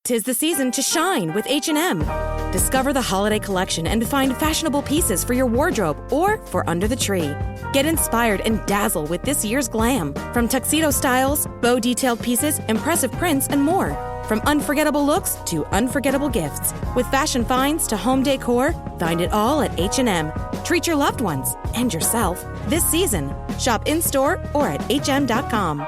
'Tis the season to shine with H&M. Discover the holiday collection and find fashionable pieces for your wardrobe or for under the tree. Get inspired and dazzle with this year's glam. From tuxedo styles, bow detailed pieces, impressive prints, and more. From unforgettable looks to unforgettable gifts. With fashion finds to home decor, find it all at H&M. Treat your loved ones and yourself this season. Shop in-store or at hm.com.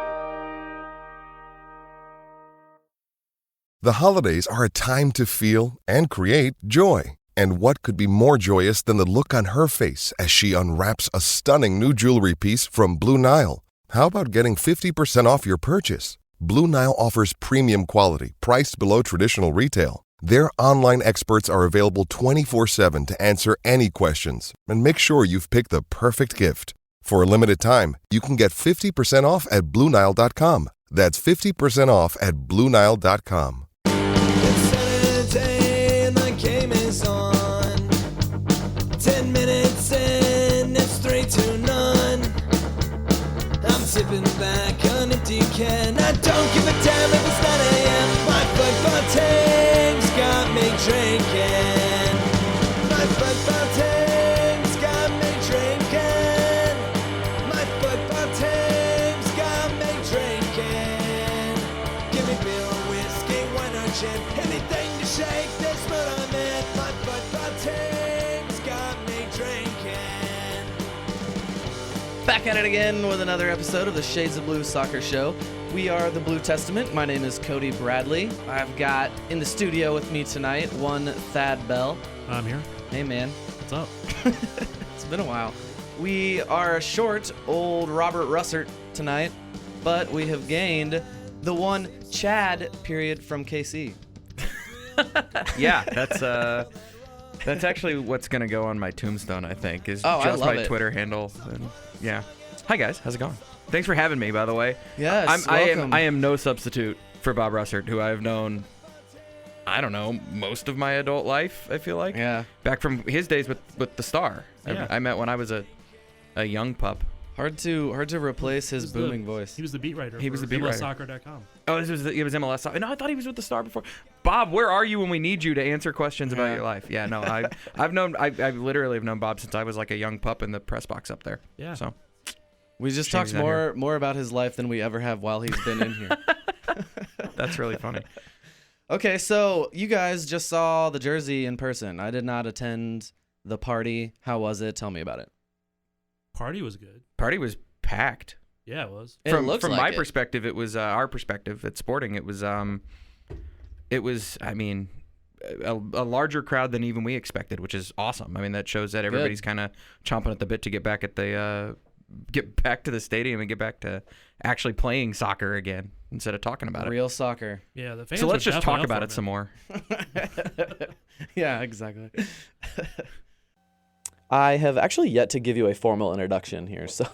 The holidays are a time to feel and create joy. And what could be more joyous than the look on her face as she unwraps a stunning new jewelry piece from Blue Nile? How about getting 50% off your purchase? Blue Nile offers premium quality, priced below traditional retail. Their online experts are available 24/7 to answer any questions and make sure you've picked the perfect gift. For a limited time, you can get 50% off at BlueNile.com. That's 50% off at BlueNile.com. It's Saturday and the game is on. 10 minutes in, it's 3-0. I'm sipping back on a decan. I don't give a damn if it's 9 a.m. My football team's got me drinking. My football team's got me drinking. My football team's got me drinking. Give me beer or whiskey, wine or gin, anything to shake this mood I'm in. My football team's got me drinking. Back at it again with another episode of the Shades of Blue Soccer Show. We are the Blue Testament. My name is Cody Bradley. I've got in the studio with me tonight one Thad Bell. I'm here. Hey, man. What's up? It's been a while. We are short old Robert Russert tonight, but we have gained the one Chad period from KC. Yeah, that's actually what's gonna go on my tombstone, I think, is I just love my it. Twitter handle. And yeah. Hi guys, how's it going? Thanks for having me, by the way. Yes, I am no substitute for Bob Russert, who I've known, I don't know, most of my adult life, I feel like. Yeah. Back from his days with the Star. Yeah. I met when I was a young pup. Hard to replace his booming voice. He was the beat writer. He was for the beat writer. MLSsoccer.com. Oh, it was MLS. No, I thought he was with the Star before. Bob, where are you when we need you to answer questions about your life? Yeah, no, I literally have known Bob since I was like a young pup in the press box up there. Yeah. So We just Shame talked he's not more about his life than we ever have while he's been in here. that's really funny. Okay, so you guys just saw the jersey in person. I did not attend the party. How was it? Tell me about it. Party was good. Party was packed. Yeah, it was. It looks from like my it. perspective, it was our perspective at Sporting. It was I mean, a larger crowd than even we expected, which is awesome. I mean, that shows that everybody's kind of chomping at the bit to get back to the stadium and get back to actually playing soccer again instead of talking about Real soccer. Yeah, the fans So were let's just definitely talk up about for it some more. Yeah, exactly. I have actually yet to give you a formal introduction here. So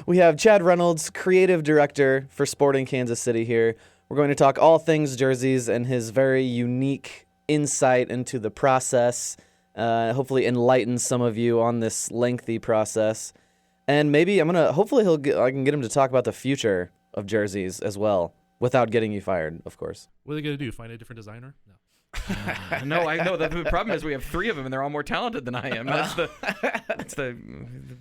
we have Chad Reynolds, creative director for Sporting Kansas City here. We're going to talk all things jerseys and his very unique insight into the process, hopefully enlighten some of you on this lengthy process. And maybe hopefully I can get him to talk about the future of jerseys as well, without getting you fired, of course. What are they going to do? Find a different designer? No. No, I know. The problem is we have 3 of them, and they're all more talented than I am. That's the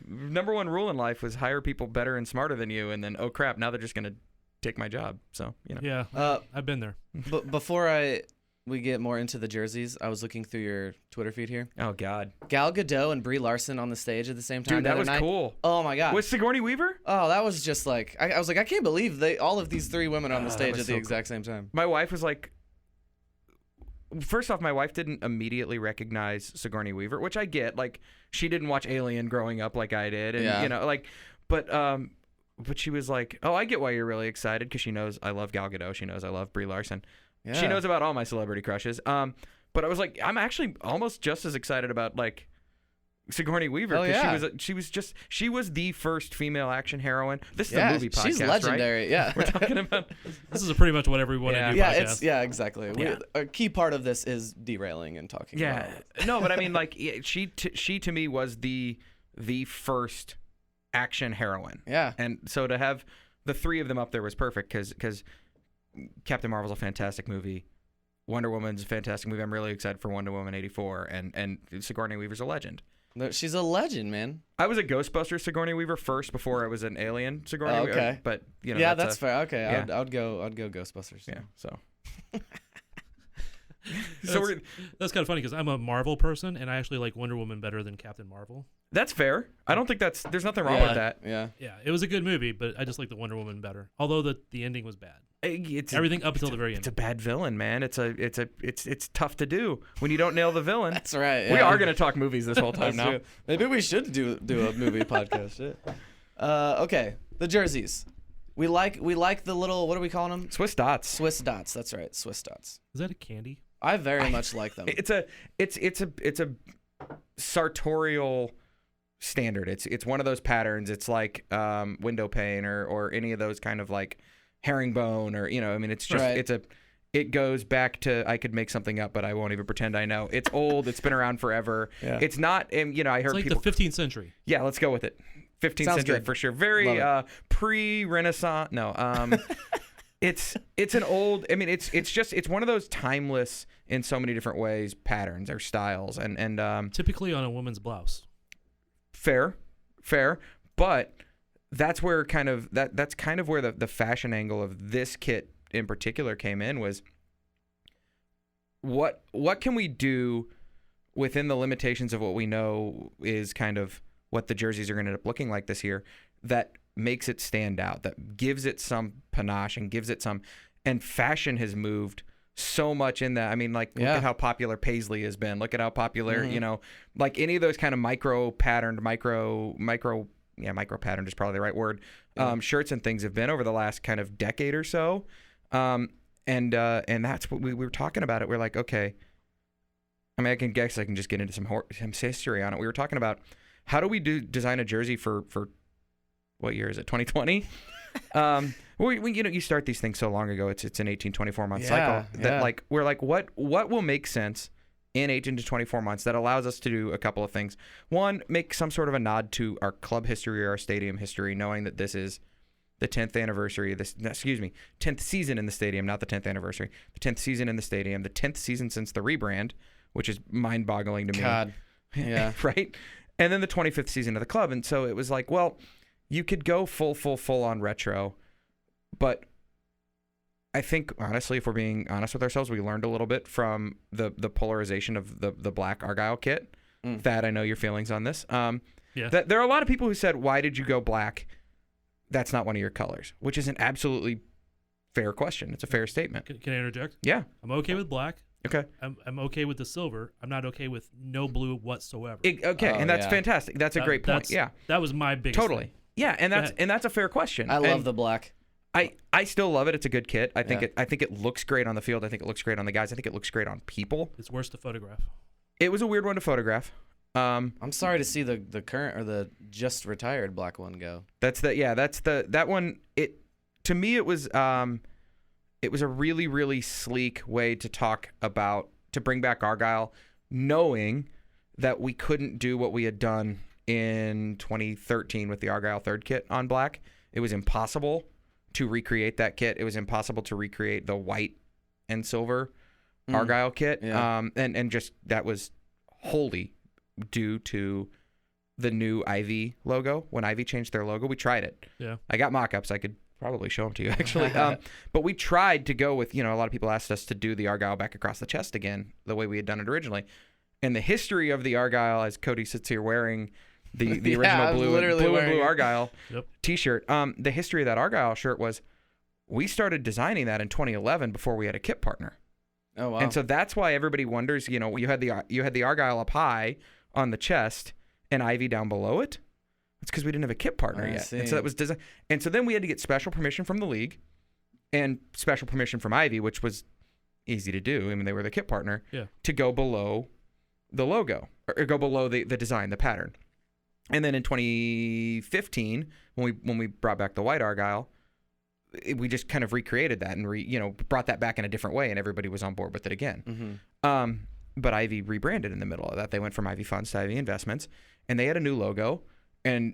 number one rule in life was hire people better and smarter than you, and then, oh, crap, now they're just going to take my job. So, you know. Yeah, I've been there. But before we get more into the jerseys, I was looking through your Twitter feed here. Oh, God. Gal Gadot and Brie Larson on the stage at the same time. Dude, that was cool. Oh, my God. Was Sigourney Weaver? Oh, that was just like, I was like, I can't believe all of these 3 women on the stage was at the so exact same time. My wife was like, first off, my wife didn't immediately recognize Sigourney Weaver, which I get. Like, she didn't watch Alien growing up like I did, and you know, like, but she was like, "Oh, I get why you're really excited," because she knows I love Gal Gadot. She knows I love Brie Larson. Yeah. She knows about all my celebrity crushes. But I was like, I'm actually almost just as excited about like Sigourney Weaver, because she was the first female action heroine. This is a movie podcast, she's legendary. right? Yeah, We're talking about. This is pretty much what everyone do podcast. Exactly. Yeah. A key part of this is derailing and talking. Yeah, about no, but I mean, like, she to me was the first action heroine. Yeah, and so to have the 3 of them up there was perfect because Captain Marvel's a fantastic movie. Wonder Woman's a fantastic movie. I'm really excited for Wonder Woman 84, and Sigourney Weaver's a legend. No, she's a legend, man. I was a Ghostbusters Sigourney Weaver first before I was an Alien Sigourney Weaver. Okay. But, you know. Yeah, that's fair. Okay, yeah. I'd go Ghostbusters. Yeah, so. That's kind of funny because I'm a Marvel person, and I actually like Wonder Woman better than Captain Marvel. That's fair. I don't think there's nothing wrong with that. Yeah. Yeah, it was a good movie, but I just like the Wonder Woman better. Although the ending was bad. Everything up until the very end. It's a bad villain, man. It's tough to do when you don't nail the villain. That's right. Yeah. We are going to talk movies this whole time now. True. Maybe we should do a movie podcast. Shit. Okay, the jerseys. We like the little, what are we calling them? Swiss dots. Swiss dots. That's right. Swiss dots. Is that a candy? I very much like them. It's a sartorial standard. It's one of those patterns. It's like window pane or any of those kind of like herringbone or, you know, I mean, it's just right. it goes back to, I could make something up, but I won't even pretend I know. It's old. It's been around forever. Yeah. It's not, you know, I heard it's like people. the 15th century. Yeah, let's go with it. 15th Sounds century good. for sure. Very pre-Renaissance. No, it's an old. I mean, it's one of those timeless in so many different ways patterns or styles and Typically on a woman's blouse. fair, but that's where that's kind of where the fashion angle of this kit in particular came in was what can we do within the limitations of what we know is kind of what the jerseys are going to end up looking like this year that makes it stand out, that gives it some panache and gives it some, and fashion has moved so much in that. I mean, like, look at how popular Paisley has been. Look at how popular, you know, like any of those kind of micro patterned, micro patterned is probably the right word, shirts and things have been over the last kind of decade or so. And that's what we were talking about it. We're like, okay, I mean, I can just get into some history on it. We were talking about how do we design a jersey for what year is it? 2020. You start these things so long ago. It's an 18-24 month cycle that like we're like what will make sense in 18 to 24 months that allows us to do a couple of things. One, make some sort of a nod to our club history or our stadium history, knowing that this is the 10th anniversary. 10th season in the stadium, not the 10th anniversary. The 10th season in the stadium, the 10th season since the rebrand, which is mind-boggling to me. God, yeah, right. And then the 25th season of the club, and so it was like, well, you could go full on retro, but I think honestly, if we're being honest with ourselves, we learned a little bit from the polarization of the black argyle kit. Thad, I know your feelings on this. That there are a lot of people who said, "Why did you go black? That's not one of your colors," which is an absolutely fair question. It's a fair statement. Can I interject? Yeah, I'm okay with black. Okay. I'm okay with the silver. I'm not okay with no blue whatsoever. And that's fantastic. That's a great point. Yeah, that was my biggest totally. thing. Yeah, and that's a fair question. I love the black. I still love it. It's a good kit. I think it looks great on the field. I think it looks great on the guys. I think it looks great on people. It's worse to photograph. It was a weird one to photograph. I'm sorry to see the current or the just retired black one go. That one. To me it was a really, really sleek way to bring back Argyle, knowing that we couldn't do what we had done in 2013 with the Argyle third kit on black. It was impossible to recreate that kit. It was impossible to recreate the white and silver Argyle kit. Yeah. And just that was wholly due to the new Ivy logo. When Ivy changed their logo, we tried it. Yeah. I got mock-ups. I could probably show them to you actually. But we tried to go with, a lot of people asked us to do the Argyle back across the chest again, the way we had done it originally. And the history of the Argyle, as Cody sits here wearing the original blue and blue Argyle t-shirt. The history of that Argyle shirt was we started designing that in 2011 before we had a kit partner. Oh wow. And so that's why everybody wonders, you had the Argyle up high on the chest and Ivy down below it. It's because we didn't have a kit partner yet. See. And so that was design. And so then we had to get special permission from the league and special permission from Ivy, which was easy to do. I mean, they were the kit partner to go below the logo or go below the design, the pattern. And then in 2015, when we brought back the white Argyle, we just kind of recreated that and brought that back in a different way, and everybody was on board with it again. Mm-hmm. But Ivy rebranded in the middle of that. They went from Ivy Funds to Ivy Investments, and they had a new logo, and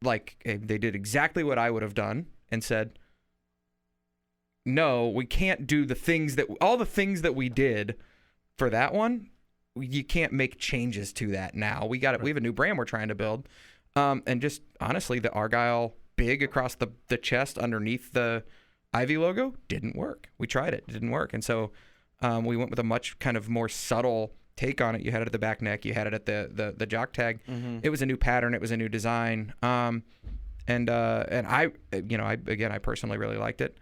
they did exactly what I would have done and said, no, we can't do all the things that we did for that one. You can't make changes to that now. We have a new brand we're trying to build. And just honestly, the argyle big across the chest underneath the Ivy logo didn't work. We tried it. It didn't work. And so we went with a much kind of more subtle take on it. You had it at the back neck. You had it at the jock tag. Mm-hmm. It was a new pattern. It was a new design. And I personally really liked it.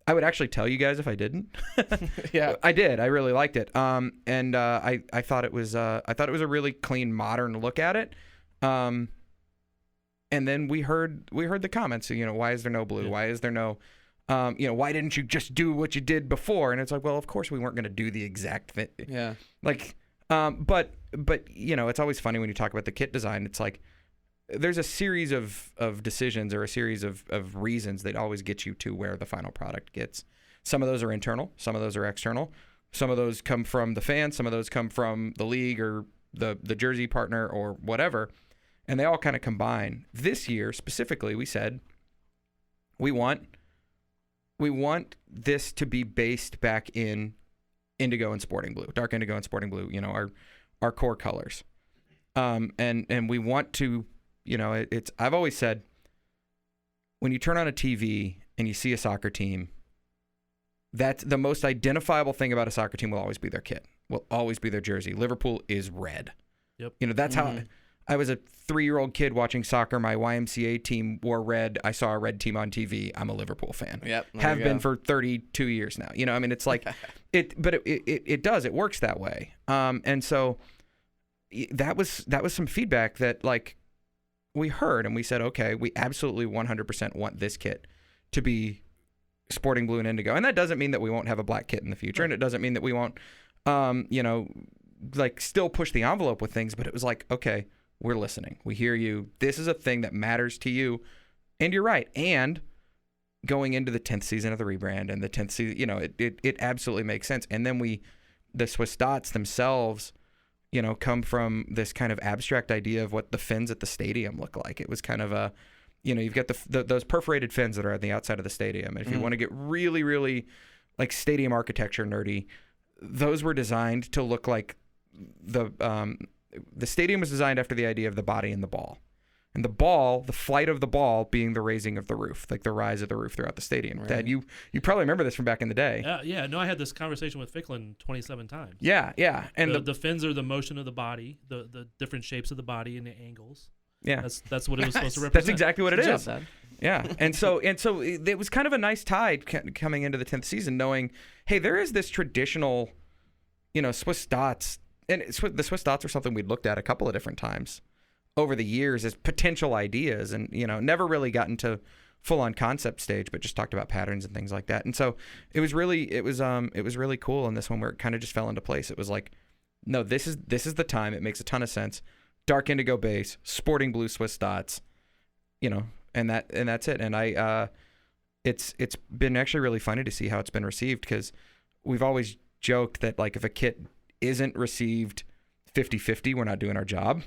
I would actually tell you guys if I didn't. Yeah, I did. I really liked it. I thought it was a really clean, modern look at it. And then we heard the comments. Why is there no blue? Why is there no, why didn't you just do what you did before? And it's like, well, of course we weren't going to do the exact thing. Yeah. Like, but it's always funny when you talk about the kit design. It's like, there's a series of decisions or a series of reasons that always get you to where the final product gets. Some of those are internal. Some of those are external. Some of those come from the fans. Some of those come from the league or the jersey partner or whatever. And they all kind of combine. This year, specifically, we said we want this to be based back in indigo and sporting blue, dark indigo and sporting blue, our core colors. And we want to, I've always said, when you turn on a TV and you see a soccer team, that's the most identifiable thing about a soccer team will always be their kit, will always be their jersey. Liverpool is red. Yep. That's how I was a 3-year-old kid watching soccer. My YMCA team wore red. I saw a red team on TV. I'm a Liverpool fan. Yep. Have been for 32 years now. It's like it does. It works that way. And so that was some feedback that like we heard, and we said, okay, we absolutely 100% want this kit to be sporting blue and indigo. And that doesn't mean that we won't have a black kit in the future. Right. And it doesn't mean that we won't, still push the envelope with things. But it was like, okay, we're listening. We hear you. This is a thing that matters to you. And you're right. And going into the 10th season of the rebrand and the 10th season, it absolutely makes sense. And then the Swiss dots themselves, come from this kind of abstract idea of what the fins at the stadium look like. It was kind of a, you've got those perforated fins that are on the outside of the stadium. And if you want to get really, really like stadium architecture nerdy, those were designed to look like the stadium was designed after the idea of the body and the ball. And the ball, the flight of the ball being the raising of the roof, like the rise of the roof throughout the stadium. Right. Dad, you probably remember this from back in the day. Yeah. No, I had this conversation with Ficklin 27 times. Yeah. And the fins are the motion of the body, the different shapes of the body and the angles. Yeah. That's what it was supposed to represent. That's exactly what it is. Dad. Yeah. And so it was kind of a nice tide coming into the 10th season, knowing, hey, there is this traditional, Swiss dots. And the Swiss dots are something we'd looked at a couple of different times over the years as potential ideas, and never really got into full-on concept stage, but just talked about patterns and things like that. And so it was really cool in this one where it kind of just fell into place. It was like, no, this is the time. It makes a ton of sense. Dark indigo base, sporting blue Swiss dots, and that's it. And it's been actually really funny to see how it's been received, because we've always joked that like if a kit isn't received 50-50, we're not doing our job.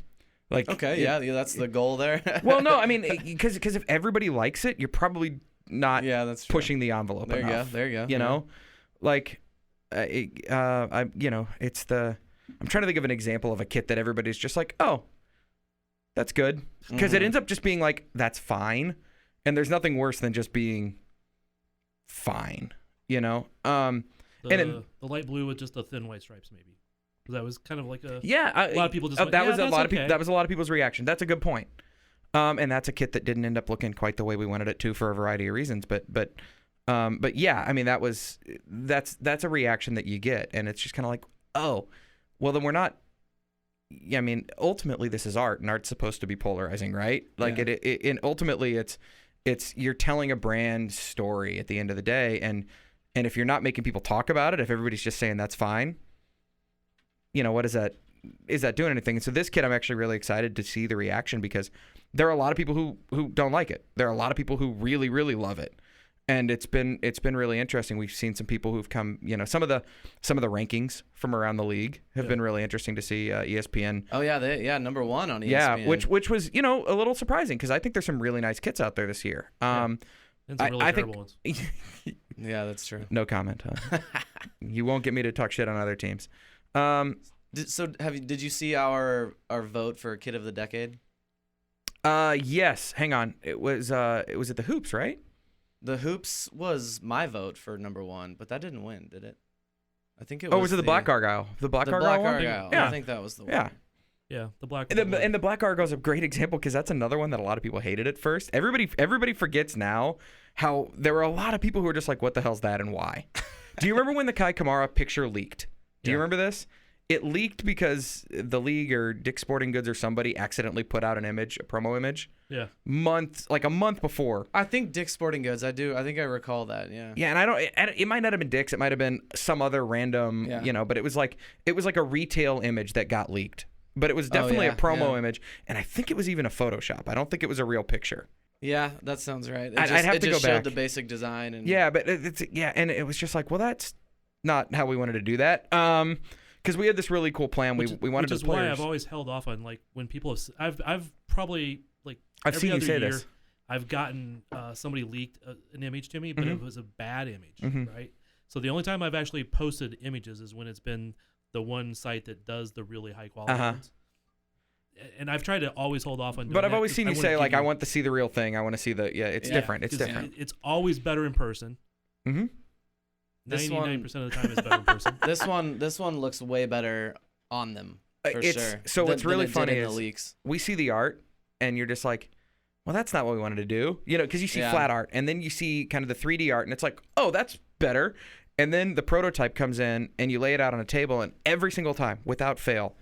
Like, okay, yeah, that's the goal there. Well, no, I mean, because if everybody likes it, you're probably not that's pushing the envelope enough. There you go. Like, it's the. I'm trying to think of an example of a kit that everybody's just like, oh, that's good, because it ends up just being like, that's fine, and there's nothing worse than just being fine, The light blue with just the thin white stripes, maybe. That was kind of like a lot of people just that was a lot of people's reaction. That's a good point. And that's a kit that didn't end up looking quite the way we wanted it to for a variety of reasons. But yeah, I mean that's a reaction that you get, and it's just kind of like, oh, well then we're not. I mean, ultimately this is art, and art's supposed to be polarizing, right? Like and ultimately it's you're telling a brand story at the end of the day, and if you're not making people talk about it, if everybody's just saying that's fine. What is that doing anything? And so this kid, I'm actually really excited to see the reaction, because there are a lot of people who don't like it. There are a lot of people who really, really love it. And it's been really interesting. We've seen some people who've come, some of the rankings from around the league have been really interesting to see. ESPN. Oh yeah, number one on ESPN. Yeah, which was, a little surprising, because I think there's some really nice kits out there this year. And some really terrible ones. Yeah, that's true. No comment. Huh? You won't get me to talk shit on other teams. Did you see our vote for Kid of the Decade? Yes. Hang on. It was at the Hoops, right? The Hoops was my vote for number 1, but that didn't win, did it? I think it was. Oh, was it the Black Argyle? The Black Argyle one? Yeah. I think that was the one. Yeah. Yeah, the Black. And the Black Argyle is a great example because that's another one that a lot of people hated at first. Everybody forgets now how there were a lot of people who were just like, "What the hell's that and why?" Do you remember when the Kai Kamara picture leaked? Do you remember this? It leaked because the league or Dick's Sporting Goods or somebody accidentally put out an image, a promo image. Yeah. A month before. I think Dick's Sporting Goods. I think I recall that. Yeah. Yeah, and it might not have been Dick's. It might have been some other random, but it was like a retail image that got leaked. But it was definitely a promo image, and I think it was even a Photoshop. I don't think it was a real picture. Yeah, that sounds right. I'd have to go back. Showed the basic design. And yeah, but and it was just like, well, that's not how we wanted to do that. Because we had this really cool plan. We wanted to. Which is why I've always held off on like when people have. I've probably like. I've seen you say year, this. I've gotten somebody leaked an image to me, but it was a bad image, right? So the only time I've actually posted images is when it's been the one site that does the really high quality ones. And I've tried to always hold off on doing But I've that always seen you say, like, I want to see the real thing. I want to see it's different. It's different. It's always better in person. Mm-hmm. 99% of the time it's better in person. This one looks way better on them, for sure. So what's really funny is the leaks. We see the art, and you're just like, well, that's not what we wanted to do. Because you see flat art, and then you see kind of the 3D art, and it's like, oh, that's better. And then the prototype comes in, and you lay it out on a table, and every single time, without fail,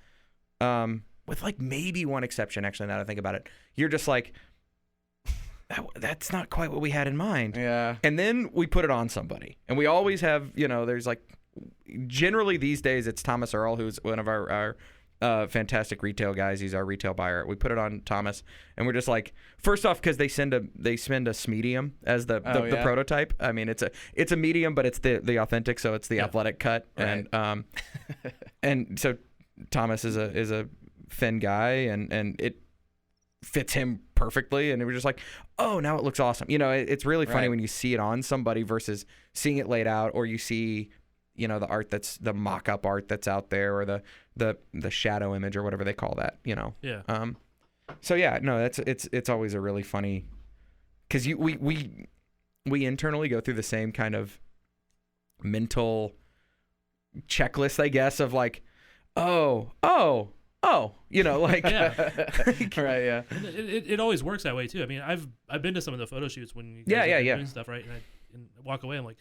with like maybe one exception, actually, now that I think about it, you're just like, that's not quite what we had in mind. Yeah. And then we put it on somebody. And we always have, there's like, generally these days, it's Thomas Earl, who's one of our fantastic retail guys. He's our retail buyer. We put it on Thomas, and we're just like, first off, because they send a medium as the prototype. I mean, it's a medium, but it's the authentic, so it's the athletic cut, right. and so Thomas is a thin guy, and it fits him perfectly, and it was just like, oh, now it looks awesome. It's really funny when you see it on somebody versus seeing it laid out, or you see. The art that's the mock-up art that's out there, or the shadow image, or whatever they call that. Yeah. So yeah, no, it's always a really funny, because we internally go through the same kind of mental checklist, I guess, of like, like yeah. Right, yeah. It always works that way too. I mean, I've been to some of the photo shoots when you guys are doing stuff, right? And I walk away, I'm like,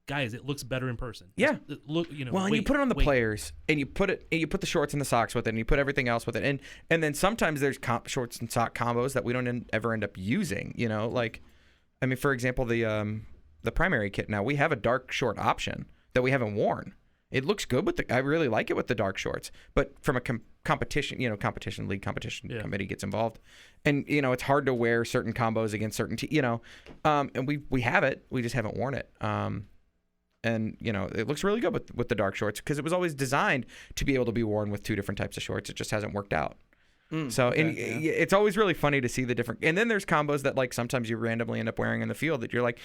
guys, it looks better in person. Yeah. Well, and you put it on the players, and you put the shorts and the socks with it, and you put everything else with it, and then sometimes there's shorts and sock combos that we don't ever end up using. For example, the primary kit. Now we have a dark short option that we haven't worn. It looks good I really like it with the dark shorts, but from a competition committee gets involved, and it's hard to wear certain combos against certain and we have it, we just haven't worn it. And it looks really good with the dark shorts, because it was always designed to be able to be worn with two different types of shorts. It just hasn't worked out. It's always really funny to see the different. And then there's combos that like sometimes you randomly end up wearing in the field that you're like,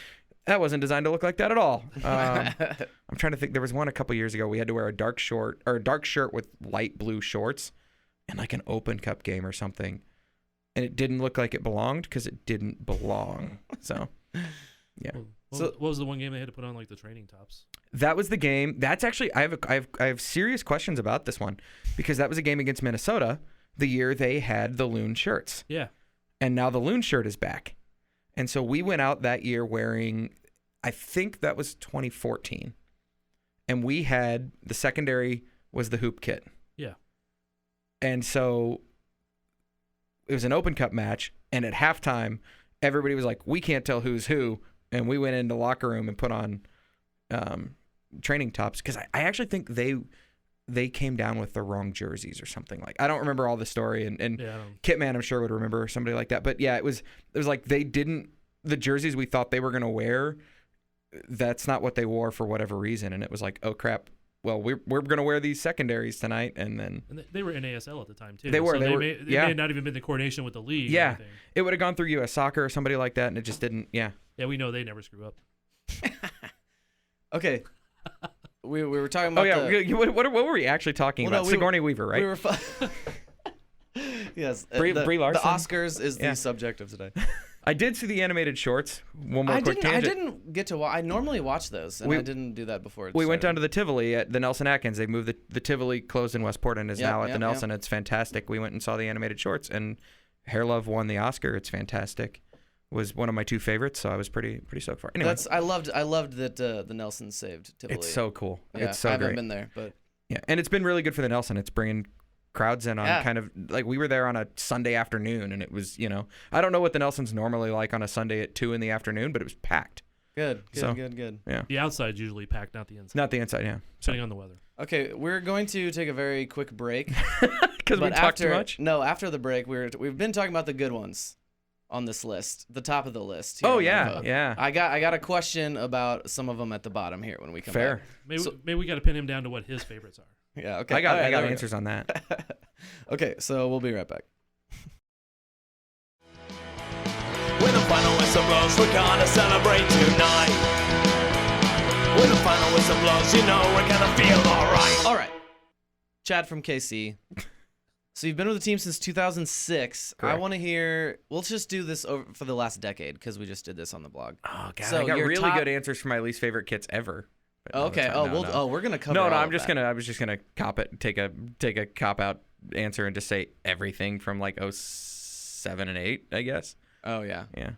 that wasn't designed to look like that at all. I'm trying to think. There was one a couple years ago. We had to wear a dark shirt with light blue shorts in like an Open Cup game or something, and it didn't look like it belonged because it didn't belong. So, yeah. What was the one game they had to put on like the training tops? That was the game. That's actually I have serious questions about this one, because that was a game against Minnesota the year they had the Loon shirts. Yeah. And now the Loon shirt is back. And so we went out that year wearing, I think that was 2014. And we had, the secondary was the hoop kit. Yeah. And so it was an Open Cup match, and at halftime everybody was like, we can't tell who's who. And we went into the locker room and put on training tops, because I actually think they came down with the wrong jerseys or something. Like, I don't remember all the story, and Kitman I'm sure would remember, or somebody like that. But yeah, it was like the jerseys we thought they were going to wear, that's not what they wore for whatever reason. And it was like, oh crap, well, we're going to wear these secondaries tonight, and then they were NASL at the time too. They were. So they may have not even been in coordination with the league. Yeah, or anything. it would have gone through U.S. Soccer or somebody like that, and it just didn't. Yeah. Yeah, we know they never screw up. Okay. We were talking about. Oh yeah. What were we actually talking about? Sigourney Weaver, right? We were. Yes. Brie Larson. The Oscars is the subject of today. I did see the animated shorts. One more quick tangent. I didn't get to watch. I normally watch those, and I didn't do that before. We went down to the Tivoli at the Nelson Atkins. They moved the Tivoli, closed in Westport, and is now at the Nelson. It's fantastic. We went and saw the animated shorts, and Hair Love won the Oscar. It's fantastic. Was one of my 2 favorites, so I was pretty stoked for it. Anyway, I loved that the Nelson saved Tivoli. It's so cool. Yeah, it's so I haven't great. been there, but yeah, and it's been really good for the Nelson. It's bringing crowds in on kind of like we were there on a Sunday afternoon, and it was I don't know what the Nelson's normally like on a Sunday at 2 p.m, but it was packed. Good. Yeah. The outside's usually packed, not the inside. Not the inside, yeah. Depending on the weather. Okay, we're going to take a very quick break because we talked too much. No, after the break, we've been talking about the good ones on this list, the top of the list. Oh yeah. I got a question about some of them at the bottom here when we come back. Maybe we got to pin him down to what his favorites are. Yeah, okay. I got answers on that. Okay, so we'll be right back. When the final whistle blows, we're gonna celebrate tonight. When the final whistle blows, we're gonna feel alright. All right. Chad from KC. So you've been with the team since 2006. Correct. I want to hear. We'll just do this over for the last decade because we just did this on the blog. Oh god, so I got your really top... good answers for my least favorite kits ever. Okay. We're gonna cover. No, all I'm of just that. I was just gonna cop it, take a cop out answer and just say everything from like 07 and 08, I guess. Oh yeah. Yeah.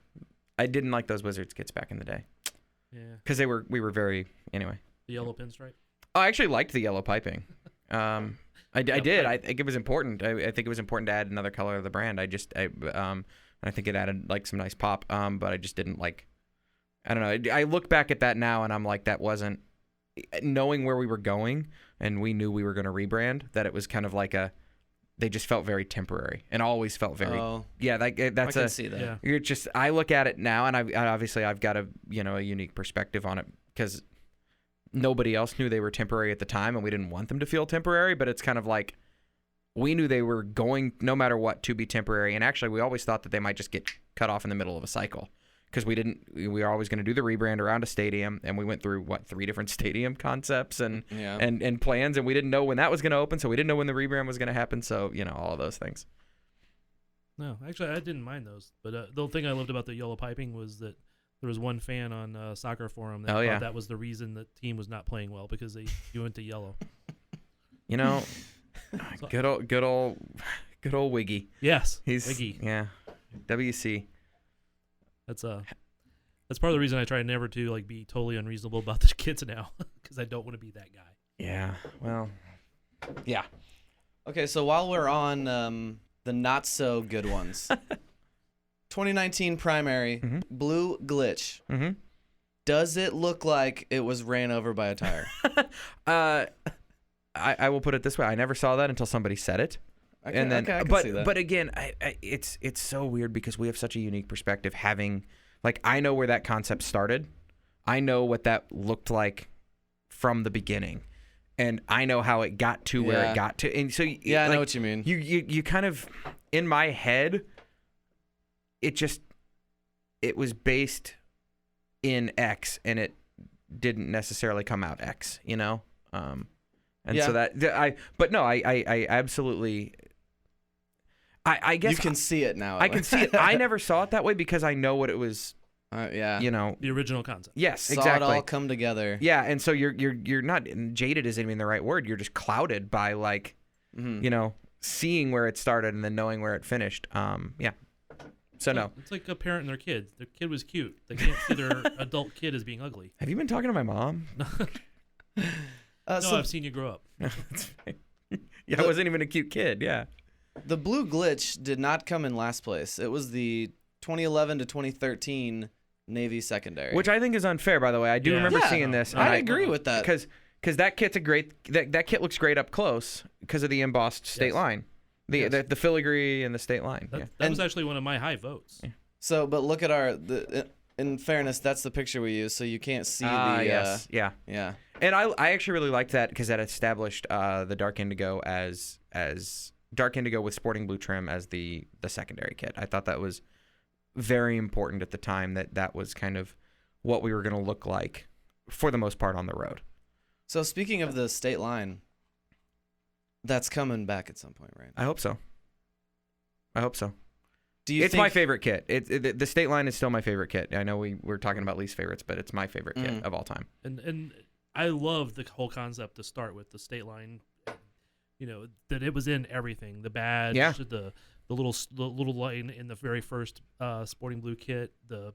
I didn't like those Wizards kits back in the day. Yeah. Because we were very anyway. The yellow pinstripe. I actually liked the yellow piping. I did. I think it was important. I think it was important to add another color of the brand. I think it added like some nice pop. But I just didn't like. I don't know. I look back at that now and I'm like, that wasn't knowing where we were going, and we knew we were going to rebrand. That it was kind of like they just felt very temporary and always felt very. Oh. Yeah, that's I can see that. Yeah. You're just. I look at it now, and I've got a unique perspective on it because nobody else knew they were temporary at the time, and we didn't want them to feel temporary. But it's kind of like we knew they were going, no matter what, to be temporary. And actually, we always thought that they might just get cut off in the middle of a cycle because we were always going to do the rebrand around a stadium, and we went through 3 different stadium concepts and plans, and we didn't know when that was going to open, so we didn't know when the rebrand was going to happen. So all of those things. No, actually, I didn't mind those. But the thing I loved about the yellow piping was that there was one fan on Soccer Forum that thought that was the reason the team was not playing well because you went to yellow. Good old Wiggy. Yes, He's Wiggy. Yeah, WC. That's part of the reason I try never to be totally unreasonable about the kids now because I don't want to be that guy. Yeah. Well. Yeah. Okay, so while we're on the not so good ones, 2019 primary blue glitch. Mm-hmm. Does it look like it was ran over by a tire? I will put it this way: I never saw that until somebody said it. I can see that. But again, it's so weird because we have such a unique perspective. Having I know where that concept started, I know what that looked like from the beginning, and I know how it got to where it got to. And so I know what you mean. You kind of in my head, it was based in X, and it didn't necessarily come out X, so that I absolutely. I guess you can see it now. I can see it. I never saw it that way because I know what it was. The original concept. Yes, saw exactly. Saw it all come together. Yeah, and so you're not jaded isn't even the right word. You're just clouded by seeing where it started and then knowing where it finished. Yeah. So no. It's like a parent and their kid. Their kid was cute. They can't see their adult kid as being ugly. Have you been talking to my mom? No, I've seen you grow up. I wasn't even a cute kid. Yeah. The blue glitch did not come in last place. It was the 2011 to 2013 Navy secondary, which I think is unfair. By the way, I do remember seeing this. I agree with that because that kit's a great. That kit looks great up close because of the embossed state line, the filigree and the state line. That was actually one of my high votes. Yeah. So, but look at In fairness, that's the picture we use, so you can't see the. Yes. Yeah. Yeah. And I actually really liked that because that established the dark indigo as dark indigo with sporting blue trim as the secondary kit. I thought that was very important at the time, that was kind of what we were going to look like for the most part on the road. So speaking of the state line, that's coming back at some point, right? I hope so. It's my favorite kit. The state line is still my favorite kit. I know we're talking about least favorites, but it's my favorite kit of all time. And I love the whole concept to start with, the state line. That it was in everything. The badge, the little line in the very first sporting blue kit, the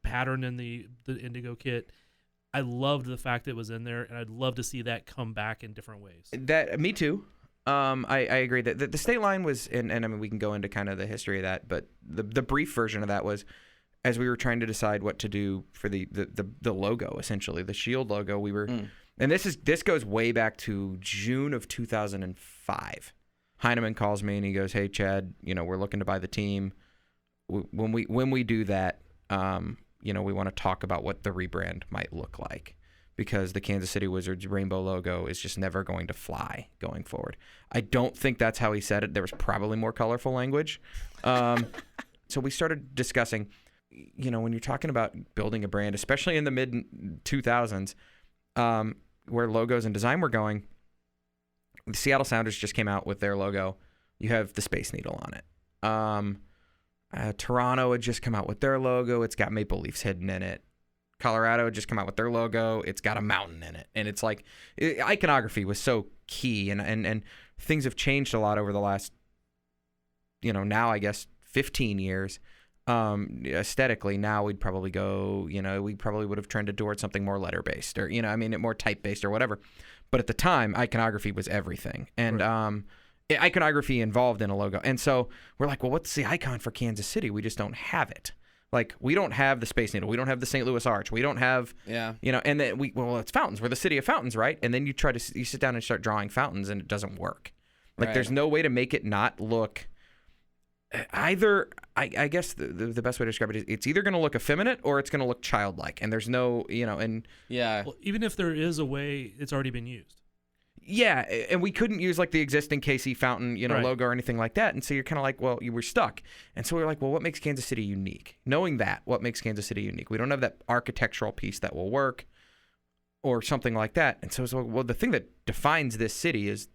pattern in the indigo kit. I loved the fact that it was in there, and I'd love to see that come back in different ways. Me too. I agree that the state line was, and I mean, we can go into kind of the history of that, but the brief version of that was, as we were trying to decide what to do for the logo, essentially the shield logo, we were, and this goes way back to June of 2005. Heineman calls me and he goes, "Hey Chad, we're looking to buy the team. When we do that, we want to talk about what the rebrand might look like." Because the Kansas City Wizards rainbow logo is just never going to fly going forward. I don't think that's how he said it. There was probably more colorful language. So we started discussing, when you're talking about building a brand, especially in the mid-2000s, where logos and design were going, the Seattle Sounders just came out with their logo. You have the Space Needle on it. Toronto had just come out with their logo. It's got Maple Leafs hidden in it. Colorado had just come out with their logo. It's got a mountain in it. And it's like, iconography was so key. And things have changed a lot over the last, now I guess 15 years. Aesthetically, now we'd probably go, we probably would have trended towards something more letter-based or, more type-based or whatever. But at the time, iconography was everything. And iconography involved in a logo. And so we're like, well, what's the icon for Kansas City? We just don't have it. Like, we don't have the Space Needle. We don't have the St. Louis Arch. We don't have, and then it's fountains. We're the city of fountains, right? And then you sit down and start drawing fountains, and it doesn't work. Like, there's no way to make it not look either. I guess the best way to describe it is it's either going to look effeminate or it's going to look childlike. And there's no, Well, even if there is a way, it's already been used. Yeah, and we couldn't use like the existing KC Fountain, logo or anything like that. And so you're kind of like, well, you were stuck. And so we were like, well, what makes Kansas City unique? Knowing that, what makes Kansas City unique? We don't have that architectural piece that will work or something like that. And so it's like, well, the thing that defines this city is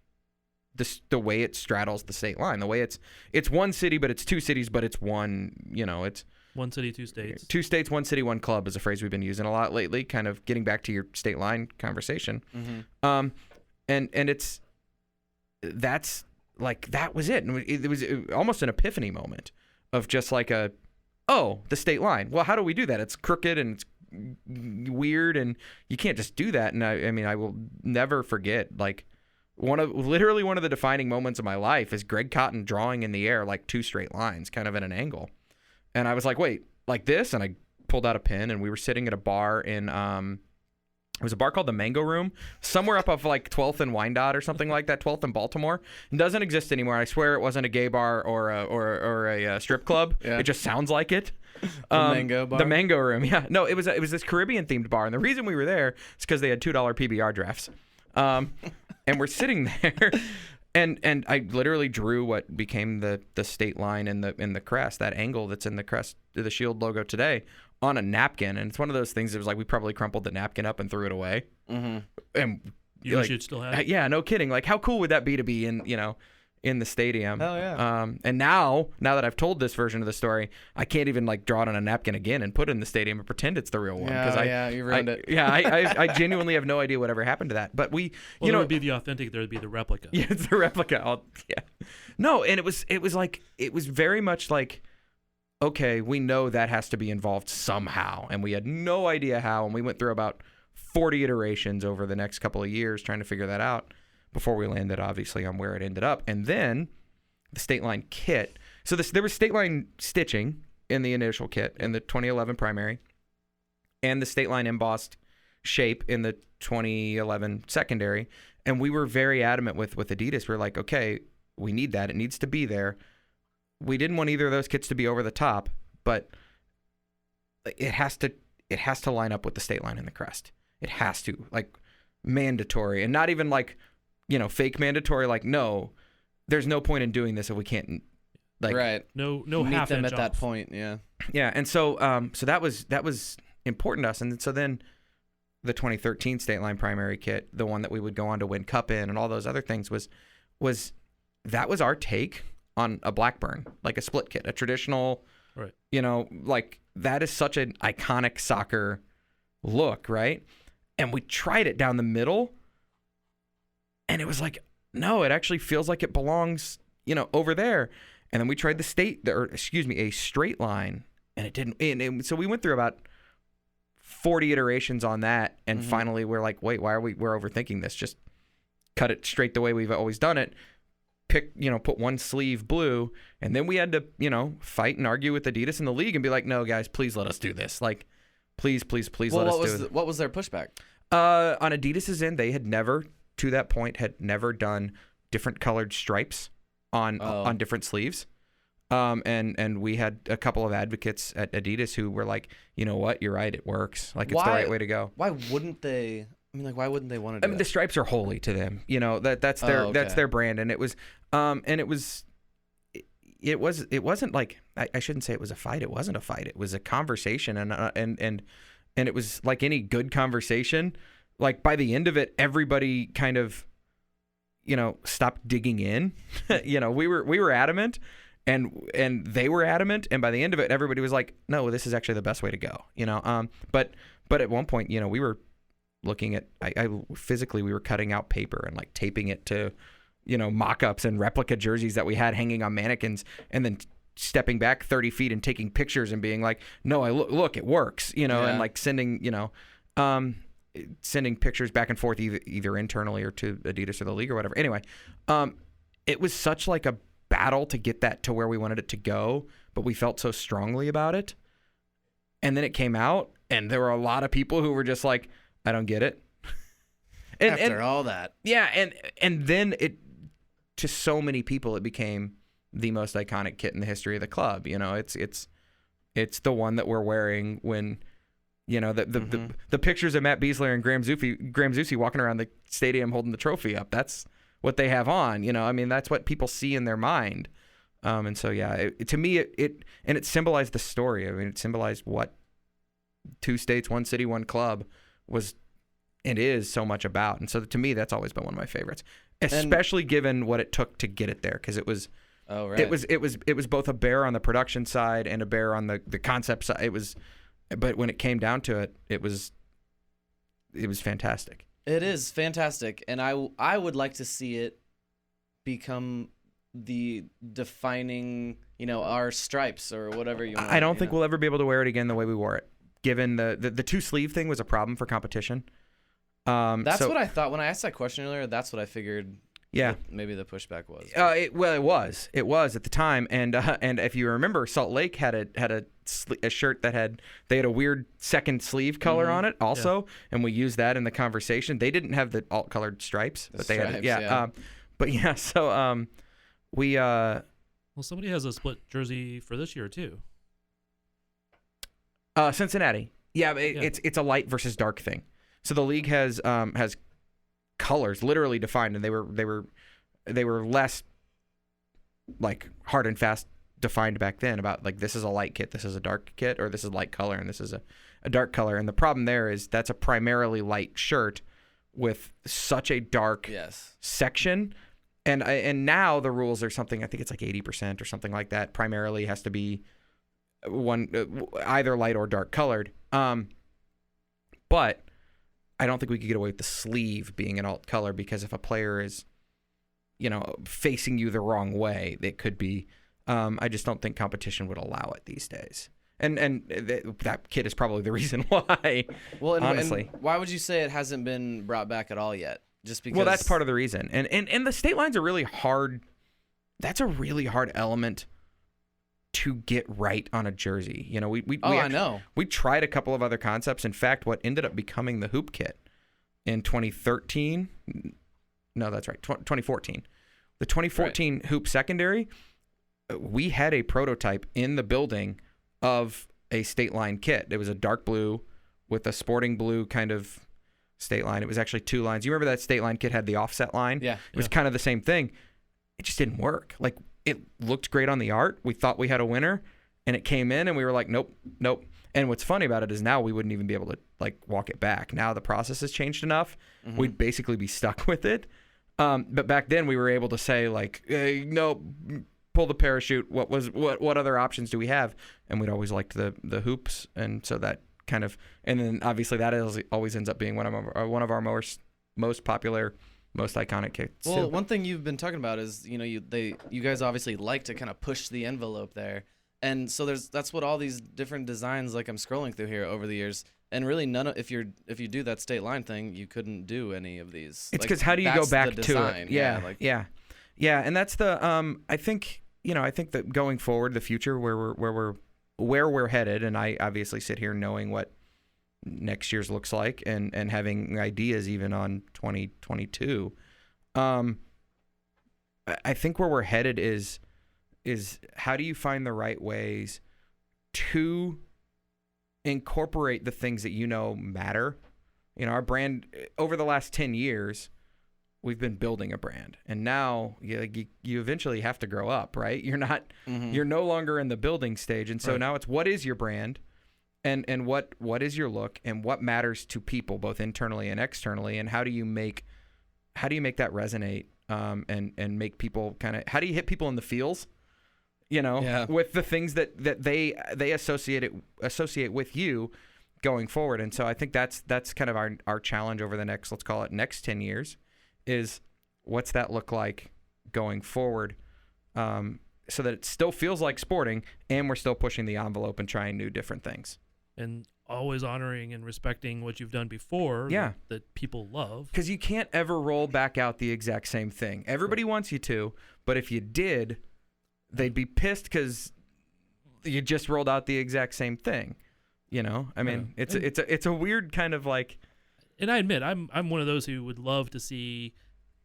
the way it straddles the state line. The way it's one city, but it's two cities, but it's one, it's one city, two states. Two states, one city, one club is a phrase we've been using a lot lately, kind of getting back to your state line conversation. Mm-hmm. And that was it. And it was almost an epiphany moment of just like the state line. Well, how do we do that? It's crooked and it's weird and you can't just do that. And I will never forget, like, one of the defining moments of my life is Greg Cotton drawing in the air like two straight lines kind of at an angle. And I was like, wait, like this? And I pulled out a pen and we were sitting at a bar in it was a bar called the Mango Room, somewhere up off like 12th and Wyandotte or something like that, 12th and Baltimore. It doesn't exist anymore. I swear it wasn't a gay bar or a strip club. Yeah. It just sounds like it. The Mango Bar? The Mango Room, yeah. No, it was this Caribbean-themed bar, and the reason we were there is because they had $2 PBR drafts. And we're sitting there, and I literally drew what became the state line in the crest, that angle that's in the crest, the Shield logo today, on a napkin. And it's one of those things that was like, we probably crumpled the napkin up and threw it away. Mm-hmm. And you should still have it. Yeah, no kidding. Like, how cool would that be to be in the stadium? Hell yeah. And now that I've told this version of the story, I can't even like draw it on a napkin again and put it in the stadium and pretend it's the real one. You ruined it. Yeah, I genuinely have no idea whatever happened to that. But there would be the authentic, there would be the replica. Yeah, it's the replica. No, and it was very much like, okay, we know that has to be involved somehow, and we had no idea how, and we went through about 40 iterations over the next couple of years trying to figure that out before we landed, obviously, on where it ended up. And then the state line kit. So there was state line stitching in the initial kit in the 2011 primary, and the state line embossed shape in the 2011 secondary. And we were very adamant with Adidas. We're like, okay, we need that. It needs to be there. We didn't want either of those kits to be over the top, but it has to line up with the state line and the crest. It has to, like, mandatory, and not even like, fake mandatory. Like, no, there's no point in doing this if we can't, like, right. No Meet half them inch at that off. point. Yeah. Yeah, and so that was important to us, and so then the 2013 state line primary kit, the one that we would go on to win cup in, and all those other things was our take on a Blackburn, like a split kit, a traditional, right? Like, that is such an iconic soccer look, right? And we tried it down the middle, and it was like, no, it actually feels like it belongs, over there. And then we tried a straight line, and it didn't. And so we went through about 40 iterations on that, and finally we're like, wait, we're overthinking this. Just cut it straight the way we've always done it. Put one sleeve blue, and then we had to, fight and argue with Adidas and the league and be like, no, guys, please let us do this. Like, please let us do it. What was their pushback? On Adidas's end, they had never, to that point, done different colored stripes on different sleeves. And we had a couple of advocates at Adidas who were like, you know what, you're right, it works. Like, it's the right way to go. Why wouldn't they? I mean, like, why wouldn't they want to do that? The stripes are holy to them. That's their brand, and it wasn't like, I shouldn't say it was a fight. It wasn't a fight. It was a conversation, and it was like any good conversation. Like, by the end of it, everybody kind of, stopped digging in. We were adamant, and they were adamant, and by the end of it, everybody was like, no, this is actually the best way to go. But at one point, we were looking at, physically, we were cutting out paper and like taping it to, mock-ups and replica jerseys that we had hanging on mannequins, and then stepping back 30 feet and taking pictures and being like, no, look, it works, and like sending pictures back and forth either internally or to Adidas or the league or whatever. Anyway, it was such like a battle to get that to where we wanted it to go, but we felt so strongly about it. And then it came out, and there were a lot of people who were just like, I don't get it. After all that. Yeah, and then it, to so many people, it became the most iconic kit in the history of the club. It's the one that we're wearing when, the pictures of Matt Beasler and Graham Zusi walking around the stadium holding the trophy up. That's what they have on. That's what people see in their mind. And so, yeah, to me, it symbolized the story. I mean, it symbolized what 2 states, 1 city, 1 club was and is so much about. And so, to me, that's always been one of my favorites, especially given what it took to get it there, because it was. Oh, right. It was both a bear on the production side and a bear on the concept side. But when it came down to it, it was fantastic. It is fantastic, and I would like to see it become the defining, our stripes or whatever you want. I don't think we'll ever be able to wear it again the way we wore it, given the 2 sleeve thing was a problem for competition. That's what I thought when I asked that question earlier. That's what I figured. Yeah, maybe the pushback was. It was at the time, and if you remember, Salt Lake had a shirt that they had a weird second sleeve color on it also, and we used that in the conversation. They didn't have the alt colored stripes, but they had but yeah. So we well, somebody has a split jersey for this year too. Cincinnati, it's a light versus dark thing. So the league has colors literally defined, and they were less like hard and fast defined back then about like, this is a light kit, this is a dark kit, or this is light color and this is a dark color. And the problem there is that's a primarily light shirt with such a dark section, and now the rules are something, I think it's like 80% or something like that, primarily has to be one either light or dark colored. But I don't think we could get away with the sleeve being an alt color, because if a player is, facing you the wrong way, it could be. I just don't think competition would allow it these days. And that kit is probably the reason why. Well, honestly, and why would you say it hasn't been brought back at all yet? Just because. Well, that's part of the reason. And the state lines are really hard. That's a really hard element to get right on a jersey. I know. We tried a couple of other concepts. In fact, what ended up becoming the hoop kit in 2013, no, that's right, 2014. The 2014 hoop secondary, we had a prototype in the building of a State Line kit. It was a dark blue with a sporting blue kind of State Line. It was actually 2 lines. You remember that State Line kit had the offset line? Yeah. It was kind of the same thing. It just didn't work. Like, it looked great on the art. We thought we had a winner, and it came in, and we were like, nope. And what's funny about it is now we wouldn't even be able to, like, walk it back. Now the process has changed enough. We'd basically be stuck with it. But back then we were able to say, like, hey, no, pull the parachute. What other options do we have? And we'd always liked the hoops, and so that kind of, and then obviously that always ends up being one of our most popular, most iconic kits. Well, one thing you've been talking about is, you guys obviously like to kind of push the envelope there. And so that's what all these different designs, like I'm scrolling through here over the years, and really if you do that State Line thing, you couldn't do any of these. It's because how do you go back to it? Yeah. And that's the I think that going forward, the future where we're headed, and I obviously sit here knowing what next year's looks like and having ideas even on 2022. I think where we're headed is how do you find the right ways to incorporate the things that matter. Our brand over the last 10 years, we've been building a brand, and now you eventually have to grow up, right? You're no longer in the building stage, and so now it's what is your brand, and what is your look, and what matters to people both internally and externally, and how do you make that resonate, and make people how do you hit people in the feels? With the things that they associate with you going forward. And so I think that's kind of our challenge over the next, let's call it next 10 years, is what's that look like going forward, so that it still feels like sporting and we're still pushing the envelope and trying new different things. And always honoring and respecting what you've done before that people love. Because you can't ever roll back out the exact same thing. Everybody wants you to, but if you did, they'd be pissed because you just rolled out the exact same thing. I mean, it's a weird kind of like. And I admit, I'm one of those who would love to see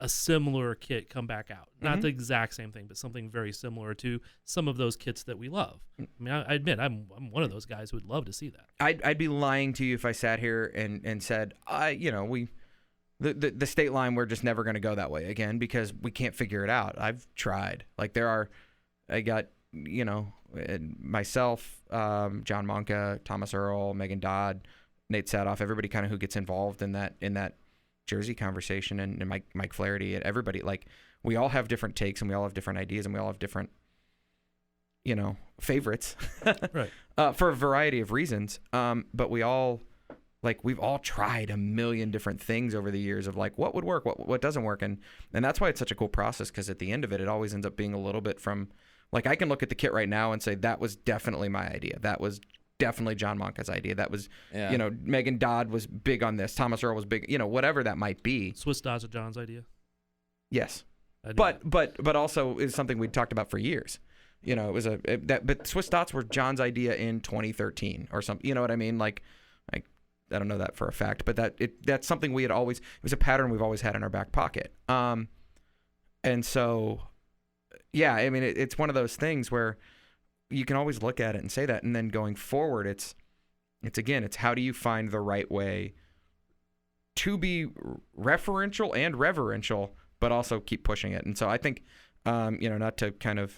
a similar kit come back out. Not the exact same thing, but something very similar to some of those kits that we love. I mean, I admit, I'm one of those guys who would love to see that. I'd be lying to you if I sat here and said, the State Line, we're just never going to go that way again because we can't figure it out. I've tried. Like I got, myself, John Monca, Thomas Earl, Megan Dodd, Nate Sadoff, everybody kind of who gets involved in that jersey conversation, and Mike Flaherty, and everybody, like, we all have different takes, and we all have different ideas, and we all have different, favorites, right? For a variety of reasons. But we've all tried a million different things over the years of like what would work, what doesn't work, and that's why it's such a cool process, because at the end of it always ends up being a little bit from, like, I can look at the kit right now and say that was definitely my idea. That was definitely John Monca's idea. That was, Megan Dodd was big on this. Thomas Earl was big, whatever that might be. Swiss dots are John's idea. Yes, but also is something we talked about for years. It was but Swiss dots were John's idea in 2013 or something. You know what I mean? Like I don't know that for a fact, but that's something we had always. It was a pattern we've always had in our back pocket. And so. Yeah, I mean, it's one of those things where you can always look at it and say that, and then going forward, it's how do you find the right way to be referential and reverential, but also keep pushing it. And so I think, not to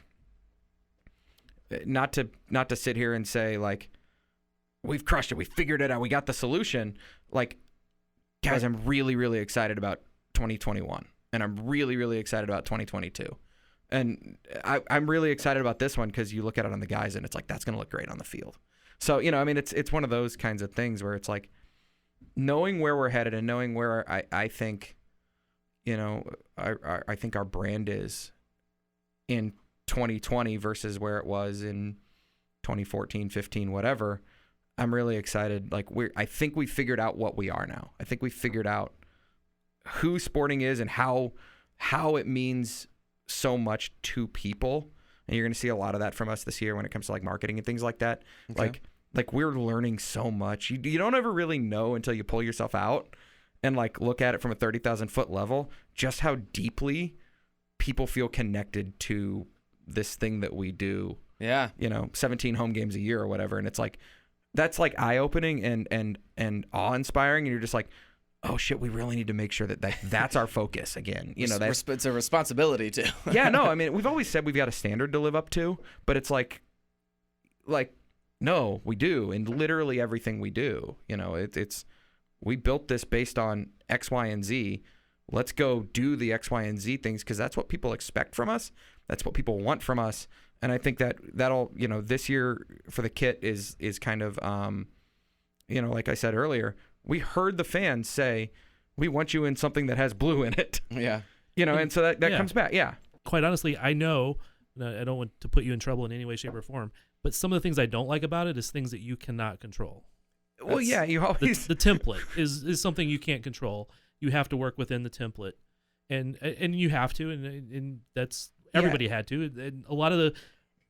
sit here and say like we've crushed it, we figured it out, we got the solution. Like, guys, I'm really, really excited about 2021, and I'm really, really excited about 2022. And I'm really excited about this one because you look at it on the guys and it's like, that's going to look great on the field. So, I mean, it's one of those kinds of things where it's like knowing where we're headed and knowing where I think, I think our brand is in 2020 versus where it was in 2014, 15, whatever. I'm really excited. Like I think we figured out what we are now. I think we figured out who sporting is and how it means so much to people, and you're going to see a lot of that from us this year when it comes to like marketing and things like that. Okay. Like we're learning so much. You don't ever really know until you pull yourself out and like look at it from a 30,000 foot level, just how deeply people feel connected to this thing that we do. Yeah. 17 home games a year or whatever. And it's like, that's like eye-opening and awe-inspiring, and you're just like, oh shit, we really need to make sure that's our focus again. You know, it's a responsibility too. Yeah, no, I mean, we've always said we've got a standard to live up to, but it's like no, we do, and literally everything we do, you know, it's we built this based on X, Y, and Z. Let's go do the X, Y, and Z things because that's what people expect from us. That's what people want from us. And I think that'll, you know, this year for the kit is kind of, you know, like I said earlier, we heard the fans say, we want you in something that has blue in it. Yeah. You know, and so that comes back. Yeah. Quite honestly, I know, I don't want to put you in trouble in any way, shape, or form, but some of the things I don't like about it is things that you cannot control. Well, yeah, you always... The template is something you can't control. You have to work within the template. And you have to, and that's... Everybody had to. And a lot of the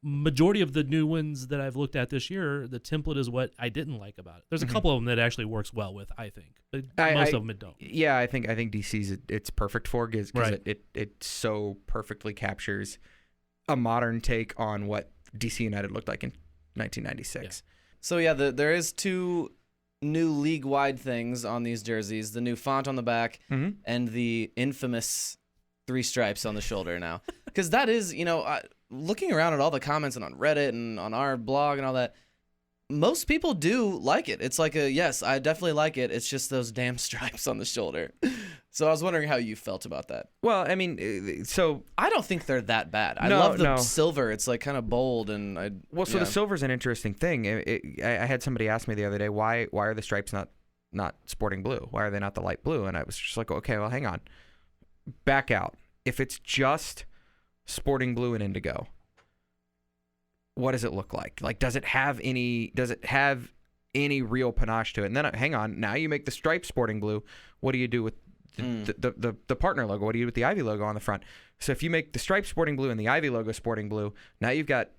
majority of the new ones that I've looked at this year, the template is what I didn't like about it. There's a couple of them that actually works well with, I think. But most of them it don't. Yeah, I think DC's it's perfect for because it so perfectly captures a modern take on what DC United looked like in 1996. Yeah. So yeah, there is 2 new league-wide things on these jerseys: the new font on the back and the infamous 3 stripes on the shoulder now. Because that is, you know, looking around at all the comments and on Reddit and on our blog and all that, most people do like it. It's like yes, I definitely like it. It's just those damn stripes on the shoulder. So I was wondering how you felt about that. Well, I mean, so I don't think they're that bad. I love the silver. It's like kind of bold and the silver's an interesting thing. I had somebody ask me the other day, why are the stripes not sporting blue? Why are they not the light blue? And I was just like, okay, well, hang on, back out. If it's just sporting blue and indigo, what does it look like? Like, does it have any real panache to it? And then hang on, now you make the stripe sporting blue. What do you do with the partner logo? What do you do with the Ivy logo on the front? So if you make the stripe sporting blue and the Ivy logo sporting blue, now you've got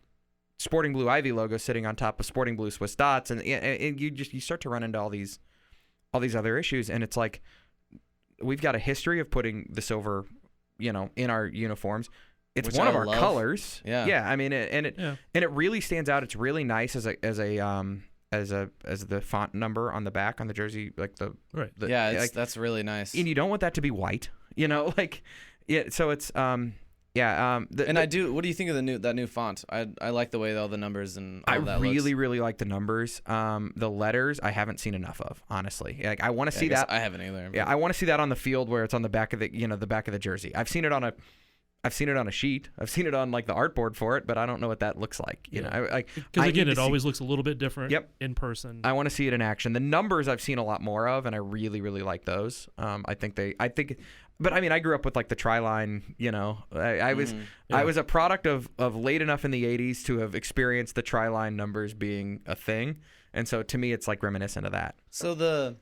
sporting blue Ivy logo sitting on top of sporting blue Swiss dots, and you start to run into all these other issues. And it's like, we've got a history of putting the silver, you know, in our uniforms. It's which one of I our love. colors. Yeah. I mean, it really stands out. It's really nice as the font number on the back on the jersey, like that's really nice. And you don't want that to be white, you know, like, yeah. So it's What do you think of that new font? I like the way all the numbers and all that looks. really like the numbers. The letters I haven't seen enough of, honestly. Like, I want to see that. I haven't either. Yeah, I want to see that on the field where it's on the back of the back of the jersey. I've seen it on a sheet. I've seen it on like the artboard for it, but I don't know what that looks like. You know, because again, it always looks a little bit different. In person. I want to see it in action. The numbers I've seen a lot more of, and I really like those. But I mean, I grew up with like the tri-line. You know, I was a product of late enough in the '80s to have experienced the tri-line numbers being a thing. And so to me, it's like reminiscent of that. So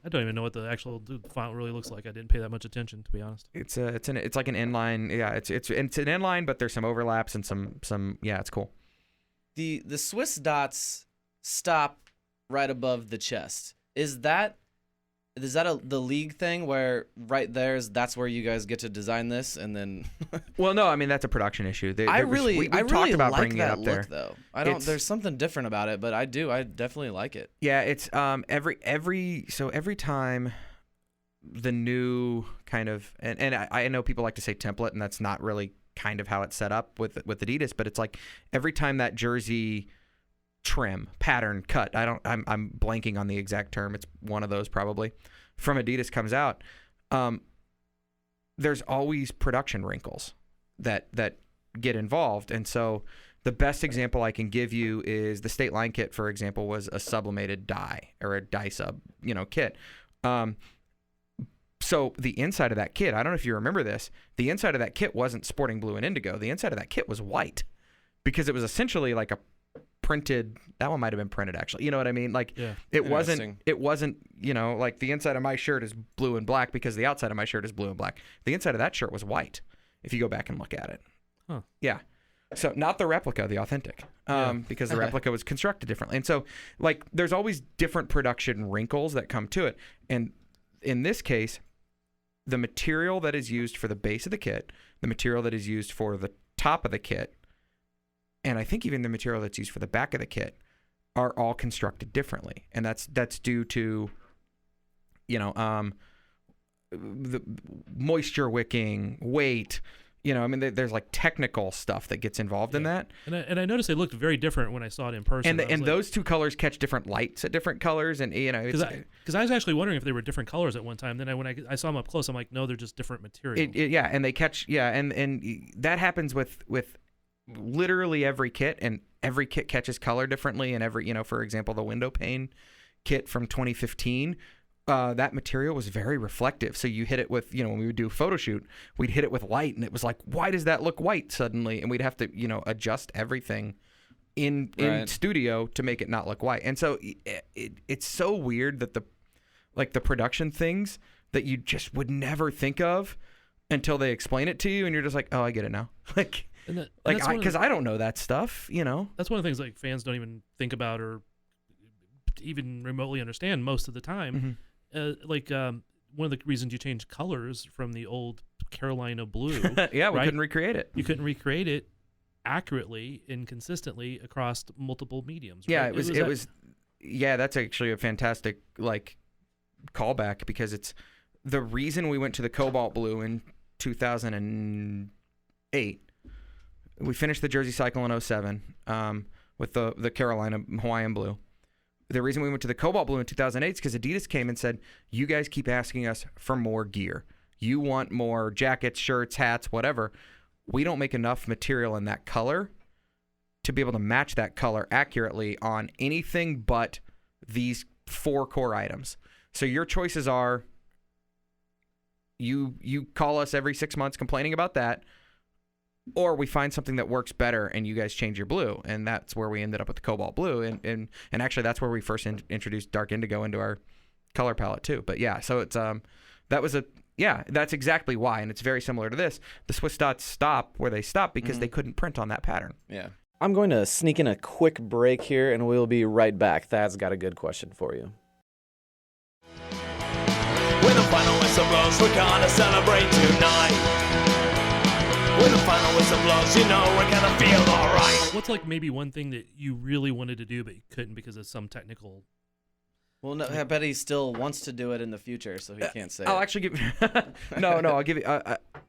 I don't even know what the actual font really looks like. I didn't pay that much attention, to be honest. It's like an inline. Yeah, it's an inline, but there's some overlaps and some. Yeah, it's cool. The Swiss dots stop right above the chest. Is that the league thing where right that's where you guys get to design this and then? Well, no, I mean that's a production issue. I really talked about like bringing that it up look there. though. There's something different about it, but I definitely like it. Yeah, it's every time the new kind of and I know people like to say template, and that's not really kind of how it's set up with Adidas, but it's like every time that jersey trim, pattern, cut, I'm blanking on the exact term, it's one of those probably, from Adidas comes out, there's always production wrinkles that get involved. And so the best example I can give you is the State Line kit, for example, was a sublimated dye or a dye sub, you know, kit. So the inside of that kit, I don't know if you remember this, the inside of that kit wasn't sporting blue and indigo. The inside of that kit was white because it was essentially like a printed, that one might have been printed actually. You know what I mean? Like it wasn't, you know, like the inside of my shirt is blue and black because the outside of my shirt is blue and black. The inside of that shirt was white if you go back and look at it. Huh. Yeah. So not the replica, the authentic, because the replica was constructed differently. And so like there's always different production wrinkles that come to it. And in this case, the material that is used for the base of the kit, the material that is used for the top of the kit, and I think even the material that's used for the back of the kit are all constructed differently, and that's due to, the moisture wicking, weight. I mean, there's like technical stuff that gets involved in that. And I noticed they looked very different when I saw it in person. And those two colors catch different lights at different colors, and because I was actually wondering if they were different colors at one time. Then when I saw them up close, I'm like, no, they're just different materials. And they catch and that happens with literally every kit, and every kit catches color differently. And every for example, the window pane kit from 2015. That material was very reflective. So you hit it with, when we would do a photo shoot, we'd hit it with light, and it was like, why does that look white suddenly? And we'd have to, adjust everything in studio to make it not look white. And so it's so weird that the production things that you just would never think of until they explain it to you, and you're just like, oh, I get it now. Because I don't know that stuff, That's one of the things like fans don't even think about or even remotely understand most of the time. Mm-hmm. One of the reasons you changed colors from the old Carolina blue. Yeah, we couldn't recreate it. You couldn't recreate it accurately and consistently across multiple mediums. Yeah, right? it was. Yeah, that's actually a fantastic callback, because it's the reason we went to the cobalt blue in 2008. We finished the jersey cycle in 2007 with the Carolina Hawaiian blue. The reason we went to the cobalt blue in 2008 is because Adidas came and said, you guys keep asking us for more gear. You want more jackets, shirts, hats, whatever. We don't make enough material in that color to be able to match that color accurately on anything but these 4 core items. So your choices are, you call us every 6 months complaining about that, or we find something that works better and you guys change your blue. And that's where we ended up with the cobalt blue. And actually that's where we first introduced dark indigo into our color palette too. But yeah, so it's that's exactly why. And it's very similar to this. The Swiss dots stop where they stop because they couldn't print on that pattern. Yeah. I'm going to sneak in a quick break here, and we'll be right back. Thad's got a good question for you. When the final whistle blows, we're gonna celebrate tonight. When the final whistle blows, we're gonna feel alright. What's maybe one thing that you really wanted to do but you couldn't because of some technical? Well, no, I bet he still wants to do it in the future, so he can't say. I'll actually give. No, I'll give you.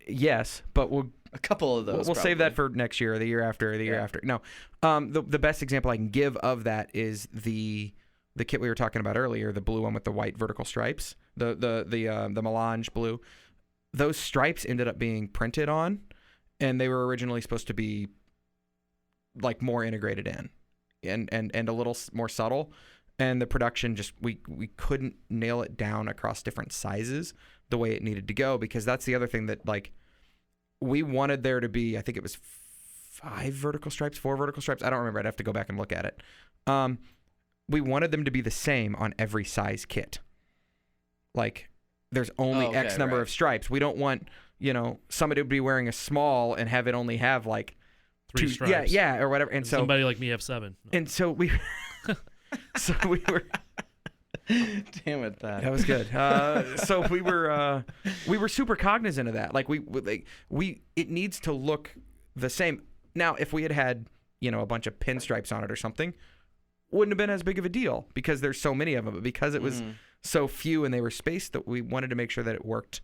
Yes, but we'll a couple of those. We'll save that for next year, or the year after, or the year after. No, the best example I can give of that is the kit we were talking about earlier, the blue one with the white vertical stripes, the melange blue. Those stripes ended up being printed on, and they were originally supposed to be more integrated in, and a little more subtle. And the production just we couldn't nail it down across different sizes the way it needed to go, because that's the other thing that we wanted there to be. I think it was 4 vertical stripes. I don't remember. I'd have to go back and look at it. We wanted them to be the same on every size kit. There's only X number of stripes. We don't want somebody to be wearing a small and have it only have 3 stripes. Yeah, or whatever. And so somebody like me have 7. No. And so we. So we were. Damn it, that was good. So we were super cognizant of that. It needs to look the same. Now, if we had a bunch of pinstripes on it or something, wouldn't have been as big of a deal because there's so many of them. But because it was so few and they were spaced, that we wanted to make sure that it worked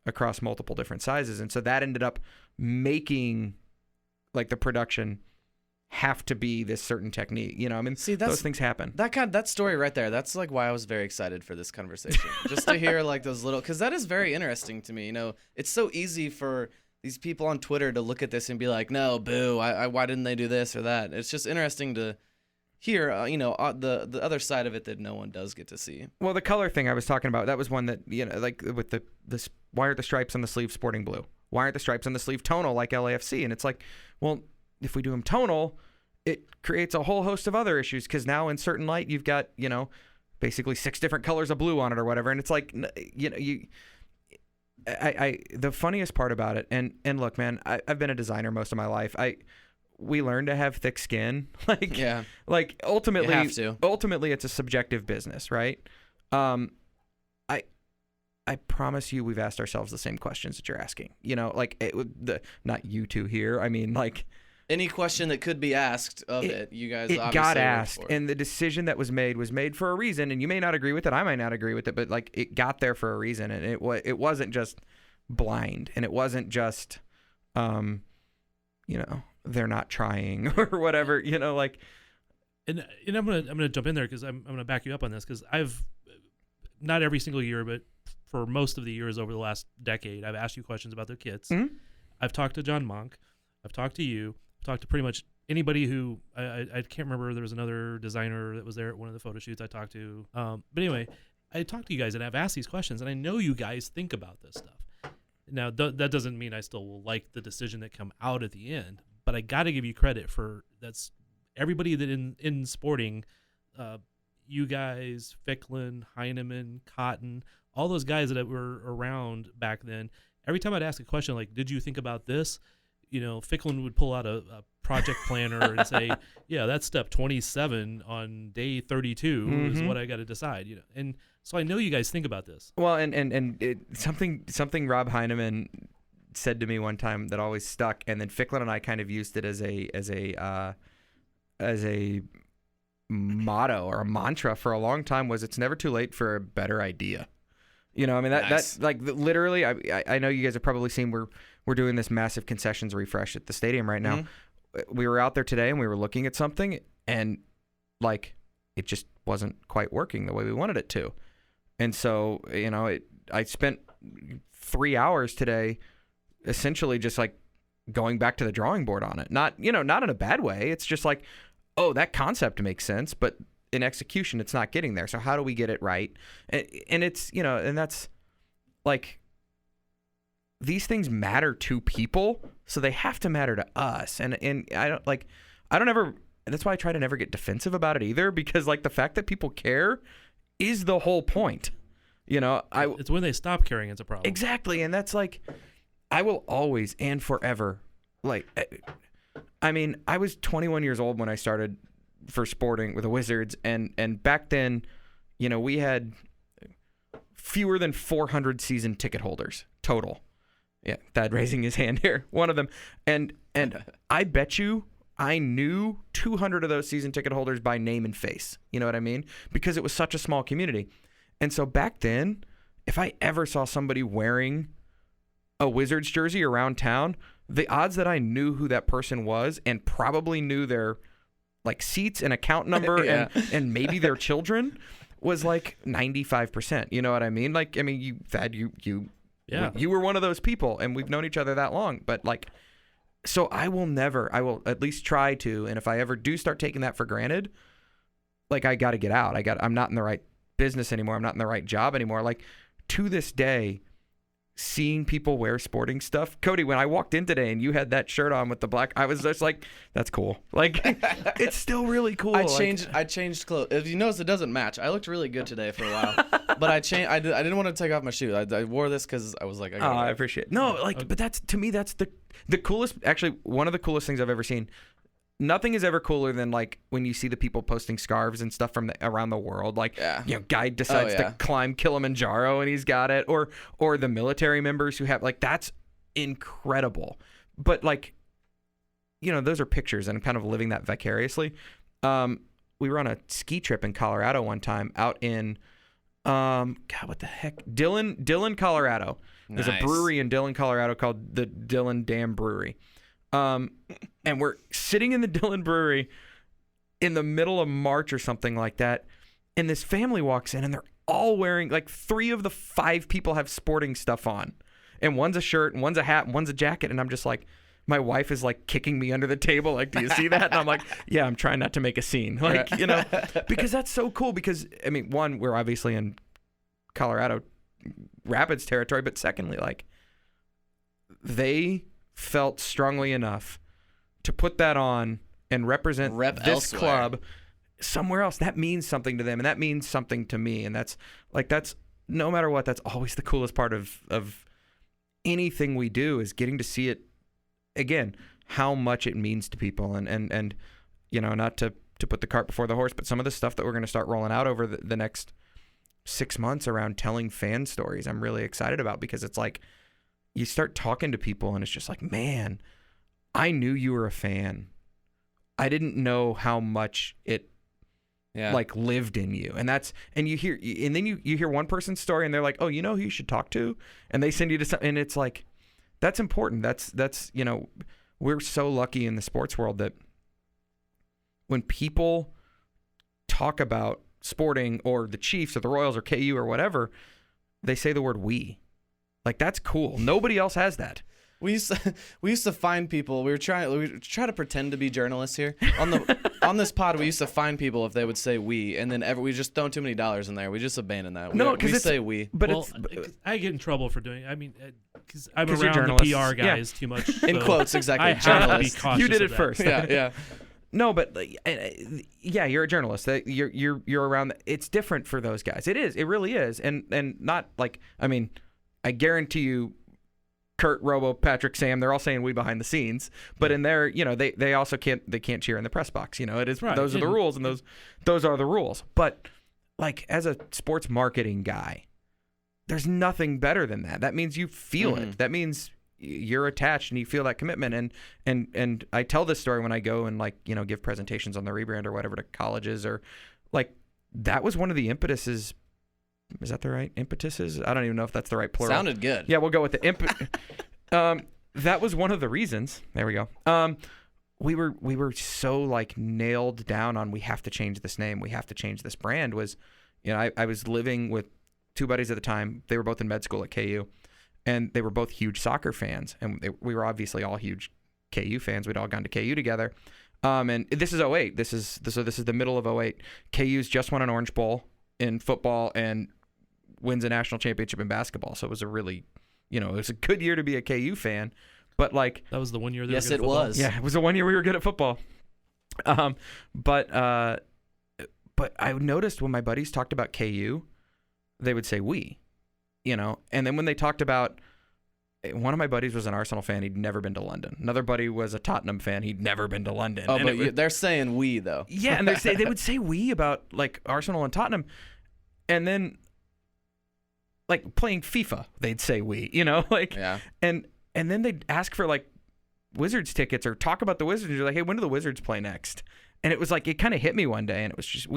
across multiple different sizes, and so that ended up making the production have to be this certain technique. Those things happen. That story right there, that's why I was very excited for this conversation. Just to hear those little, because that is very interesting to me. It's so easy for these people on Twitter to look at this and be like, no, boo, why didn't they do this or that? It's just interesting to hear, the other side of it that no one does get to see. Well, the color thing I was talking about, that was one that, with this, why aren't the stripes on the sleeve sporting blue? Why aren't the stripes on the sleeve tonal like LAFC? And it's well, if we do them tonal, it creates a whole host of other issues, because now in certain light you've got basically 6 different colors of blue on it or whatever, and it's the funniest part about it, and look, man, I've been a designer most of my life. We learn to have thick skin. Ultimately, you have to. Ultimately, it's a subjective business, right? I promise you, we've asked ourselves the same questions that you're asking. Not you two here. I mean, Any question that could be asked of it, you guys it obviously got worked asked, for. and the decision that was made for a reason. And you may not agree with it, I might not agree with it, but like it got there for a reason, and it wasn't just blind, and it wasn't just, they're not trying or whatever, like. And I'm gonna jump in there because I'm gonna back you up on this, because I've not every single year, but for most of the years over the last decade, I've asked you questions about their kits. Mm-hmm. I've talked to John Monk. I've talked to you. I've talked to pretty much anybody who I can't remember. There was another designer that was there at one of the photo shoots I talked to. But anyway, I talked to you guys and I've asked these questions, and I know you guys think about this stuff. Now that doesn't mean I still will like the decision that come out at the end, but I got to give you credit for that's everybody that in sporting. You guys, Ficklin, Heineman, Cotton, all those guys that were around back then, every time I'd ask a question like, did you think about this? Ficklin would pull out a project planner and say, yeah, that's step 27 on day 32 is what I got to decide, And so I know you guys think about this. Well, and something Rob Heineman said to me one time that always stuck, and then Ficklin and I kind of used it as a motto or a mantra for a long time, was it's never too late for a better idea. Nice. That's like literally, I know you guys have probably seen we're doing this massive concessions refresh at the stadium right now. Mm-hmm. We were out there today and we were looking at something, and like it just wasn't quite working the way we wanted it to. And so, I spent 3 hours today essentially just like going back to the drawing board on it. Not in a bad way. It's just like, oh, that concept makes sense, but in execution, it's not getting there. So how do we get it right? And it's, and that's like, these things matter to people, so they have to matter to us. And that's why I try to never get defensive about it either, because like the fact that people care is the whole point. It's when they stop caring, it's a problem. Exactly. And that's like, I will always and forever, like, I was 21 years old when I started for sporting with the Wizards, and back then, we had fewer than 400 season ticket holders total. Yeah, Thad raising his hand here, one of them. And I bet you I knew 200 of those season ticket holders by name and face. You know what I mean? Because it was such a small community. And so back then, if I ever saw somebody wearing a Wizards jersey around town, the odds that I knew who that person was and probably knew their like seats and account number and maybe their children was like 95%. You know what I mean? Like, you, Thad, you were one of those people, and we've known each other that long. But like, so I will at least try to. And if I ever do start taking that for granted, like I got to get out. I'm not in the right business anymore. I'm not in the right job anymore. Like to this day, seeing people wear sporting stuff. Cody, when I walked in today and you had that shirt on with the black, I was just like, that's cool. Like, it's still really cool. I changed clothes. If you notice, it doesn't match. I looked really good today for a while, but I didn't want to take off my shoes. I wore this because I was like, I appreciate it. No, like, but that's, to me, that's the coolest, actually, one of the coolest things I've ever seen. Nothing is ever cooler than like when you see the people posting scarves and stuff from around the world. Like, guy decides to climb Kilimanjaro and he's got it, or the military members who have, like, that's incredible. But like, those are pictures, and I'm kind of living that vicariously. We were on a ski trip in Colorado one time out in, what the heck? Dillon, Colorado. Nice. There's a brewery in Dillon, Colorado called the Dillon Dam Brewery. And we're sitting in the Dillon Brewery in the middle of March or something like that, and this family walks in, and they're all wearing, like, 3 of the 5 people have sporting stuff on, and one's a shirt, and one's a hat, and one's a jacket, and I'm just like, my wife is like kicking me under the table, like, do you see that? And I'm like, yeah, I'm trying not to make a scene, like, because that's so cool. Because one, we're obviously in Colorado Rapids territory, but secondly, like, they felt strongly enough to put that on and represent this elsewhere. Club somewhere else. That means something to them, and that means something to me. And that's no matter what, that's always the coolest part of anything we do, is getting to see it again, how much it means to people. And not to put the cart before the horse, but some of the stuff that we're going to start rolling out over the next 6 months around telling fan stories, I'm really excited about, because it's like, you start talking to people and it's just like, man, I knew you were a fan. I didn't know how much it like lived in you. And then you hear one person's story and they're like, oh, you know who you should talk to? And they send you to something, and it's like, that's important. That's we're so lucky in the sports world that when people talk about sporting or the Chiefs or the Royals or KU or whatever, they say the word we. Like, that's cool. Nobody else has that. We used to find people. We try to pretend to be journalists here on this pod. We used to find people if they would say we, and then we just throw too many dollars in there. We just abandon that. We say we. But I get in trouble for doing. I mean, because I'm 'cause you're around the PR guys too much. So in quotes, exactly. I have to be cautious. You did it of that. first. Yeah. No, but you're a journalist. You're around. It's different for those guys. It is. It really is. And not like, I mean, I guarantee you, Kurt, Robo, Patrick, Sam, they're all saying we behind the scenes, but in there, they also can't cheer in the press box. It is right. Those are the rules, and those are the rules. But like, as a sports marketing guy, there's nothing better than that. That means you feel it. That means you're attached and you feel that commitment. And I tell this story when I go and give presentations on the rebrand or whatever to colleges, or like, that was one of the impetuses. Is that the right impetuses? I don't even know if that's the right plural. Sounded good. Yeah, we'll go with the that was one of the reasons. There we go. We were so nailed down on, we have to change this name, we have to change this brand. Was, I was living with two buddies at the time. They were both in med school at KU, and they were both huge soccer fans, and we were obviously all huge KU fans. We'd all gone to KU together. And this is 08. This is the middle of 08. KU's just won an Orange Bowl in football and wins a national championship in basketball. So it was a really, it was a good year to be a KU fan. But that was the one year they yes, were good it at football. was. Yeah, it was the one year we were good at football. But I noticed when my buddies talked about KU, they would say we, and then when they talked about, one of my buddies was an Arsenal fan. He'd never been to London. Another buddy was a Tottenham fan. He'd never been to London. Oh, but they're saying we, though. Yeah, and they would say we about Arsenal and Tottenham. And then playing FIFA, they'd say we, yeah. And then they'd ask for Wizards tickets or talk about the Wizards. You're like, hey, when do the Wizards play next? And it was it kind of hit me one day, and it was just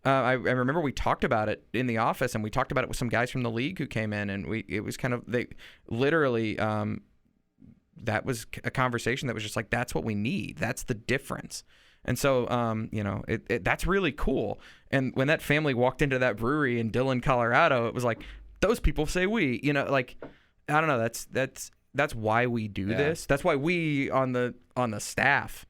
I remember we talked about it in the office, and we talked about it with some guys from the league who came in, and it was kind of, they literally, that was a conversation that was just that's what we need. That's the difference. And so, that's really cool. And when that family walked into that brewery in Dillon, Colorado, it was those people say we, I don't know. That's why we do this. That's why we on the staff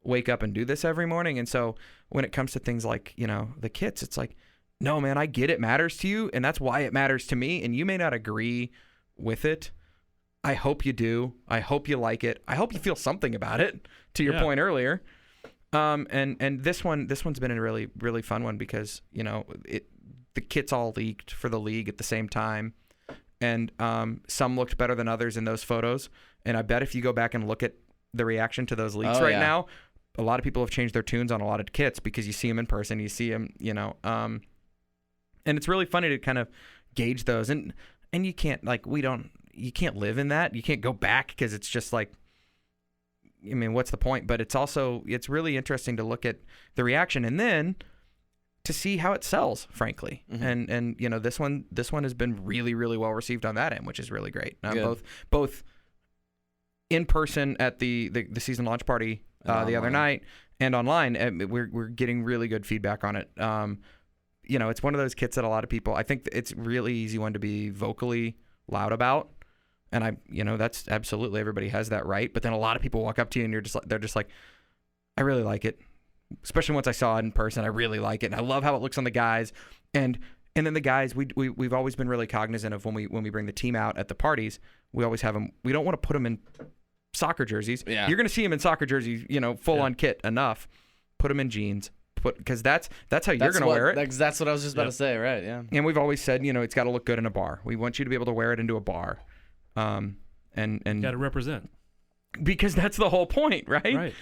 wake up and do this every morning. And so when it comes to things the kits, it's no, man, I get it matters to you, and that's why it matters to me. And you may not agree with it. I hope you do. I hope you like it. I hope you feel something about it, to your point earlier. And this one's been a really, really fun one because, the kits all leaked for the league at the same time. And some looked better than others in those photos. And I bet if you go back and look at the reaction to those leaks now, a lot of people have changed their tunes on a lot of kits because you see them in person, you see them, and it's really funny to kind of gauge those. And you can't, you can't live in that. You can't go back because it's just what's the point? But it's really interesting to look at the reaction and then to see how it sells, frankly. Mm-hmm. And this one has been really, really well received on that end, which is really great. Both in person at the season launch party the other night and online, we're getting really good feedback on it. It's one of those kits that a lot of people, I think it's really easy one to be vocally loud about. And that's absolutely, everybody has that right. But then a lot of people walk up to you and they're just like, I really like it. Especially once I saw it in person, I really like it. And I love how it looks on the guys. And then the guys, we've always been really cognizant of when we bring the team out at the parties, we always have them, we don't want to put them in soccer jerseys. Yeah. You're going to see them in soccer jerseys, full on kit enough. Put them in jeans. Because that's how you're going to wear it. That's what I was just about to say, right? Yeah. And we've always said, it's got to look good in a bar. We want you to be able to wear it into a bar. And got to represent. Because that's the whole point, right?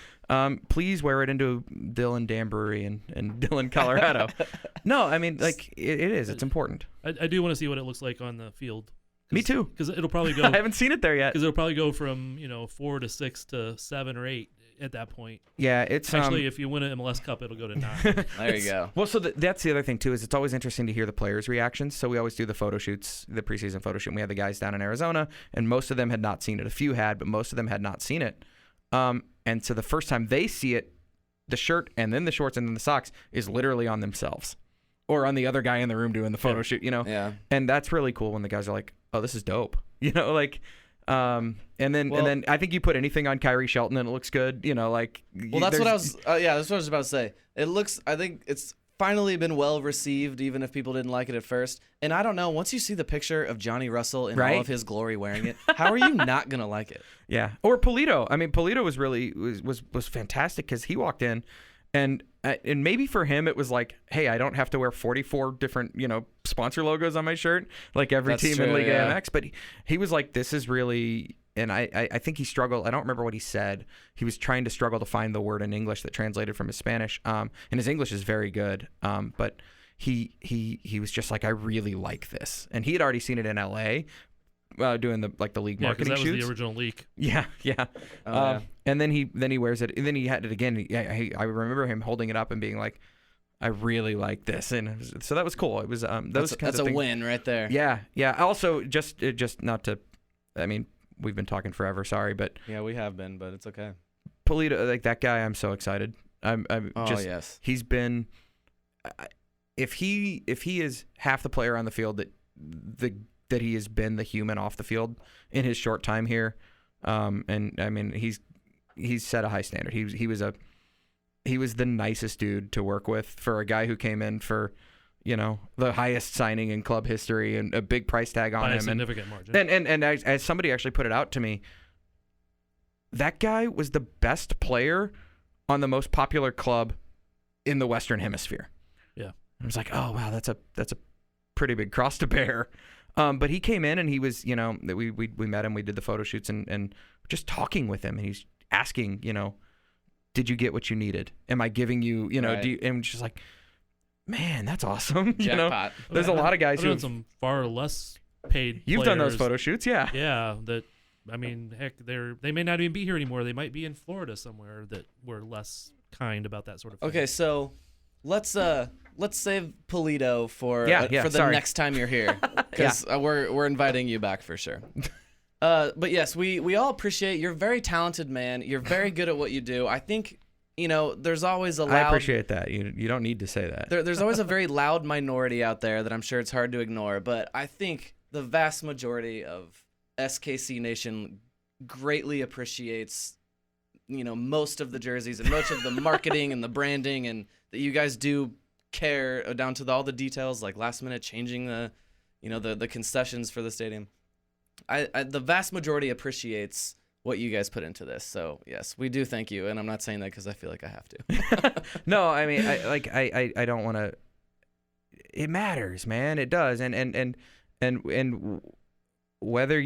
Please wear it into Dillon Dam Brewery in Dillon, Colorado. No, I mean, it is. It's important. I do want to see what it looks like on the field Me too. Because it'll probably go. I haven't seen it there yet. Because it'll probably go from 4 to 6 to 7 or 8 at that point. Yeah, it's actually if you win an MLS Cup, it'll go to 9. There you go. Well, so that's the other thing too, is it's always interesting to hear the players' reactions. So we always do the photo shoots, the preseason photo shoot. And we had the guys down in Arizona, and most of them had not seen it. A few had, but most of them had not seen it. And so the first time they see it, the shirt and then the shorts and then the socks is literally on themselves or on the other guy in the room doing the photo shoot, Yeah. And that's really cool when the guys are like, "Oh, this is dope," and then I think you put anything on Kyrie Shelton and it looks good, Well, that's what I was. That's what I was about to say. It looks. I think it's finally been well received, even if people didn't like it at first. And I don't know. Once you see the picture of Johnny Russell in all of his glory wearing it, how are you not gonna like it? Yeah. Or Polito. I mean, Polito was really was fantastic because he walked in, and maybe for him it was like, hey, I don't have to wear 44 different sponsor logos on my shirt like every team in Liga MX. But he was like, this is really. And I think he struggled. I don't remember what he said. He was trying to struggle to find the word in English that translated from his Spanish. And his English is very good. But he was just like, I really like this. And he had already seen it in LA, doing the league marketing shoots. Yeah, that was the original leak. Yeah. And then he wears it. And then he had it again. I remember him holding it up and being like, I really like this. And so that was cool. It was that's a win right there. Yeah. Also, just not to. I mean. We've been talking forever. Sorry, but yeah, we have been, but it's okay. Polito, like that guy, I'm so excited. Yes. He's been. If he is half the player on the field that he has been the human off the field in his short time here, and I mean he's set a high standard. He was the nicest dude to work with for a guy who came in for. The highest signing in club history and a big price tag on him. By a significant margin. And as somebody actually put it out to me, that guy was the best player on the most popular club in the Western Hemisphere. Yeah. I was like, oh, wow, that's a pretty big cross to bear. But he came in and he was, we met him, we did the photo shoots and just talking with him. And he's asking, did you get what you needed? Am I giving you, right. And just like, man, that's awesome. Jackpot. There's a lot of guys who done some far less paid. You've done those photo shoots, yeah. Yeah, I mean, heck, they may not even be here anymore. They might be in Florida somewhere that were less kind about that sort of thing. Okay, so let's save Polito for the next time you're here, because we're inviting you back for sure. But yes, we all appreciate you're a very talented man. You're very good at what you do. I think. There's always a loud... I appreciate that. You don't need to say that. There's always a very loud minority out there that I'm sure it's hard to ignore, but I think the vast majority of SKC Nation greatly appreciates, most of the jerseys and much of the marketing and the branding, and that you guys do care down to all the details, like last minute changing the concessions for the stadium. The vast majority appreciates what you guys put into this. So yes, we do thank you, and I'm not saying that because I feel like I have to. No, I mean, I don't want to. It matters, man. It does, and whether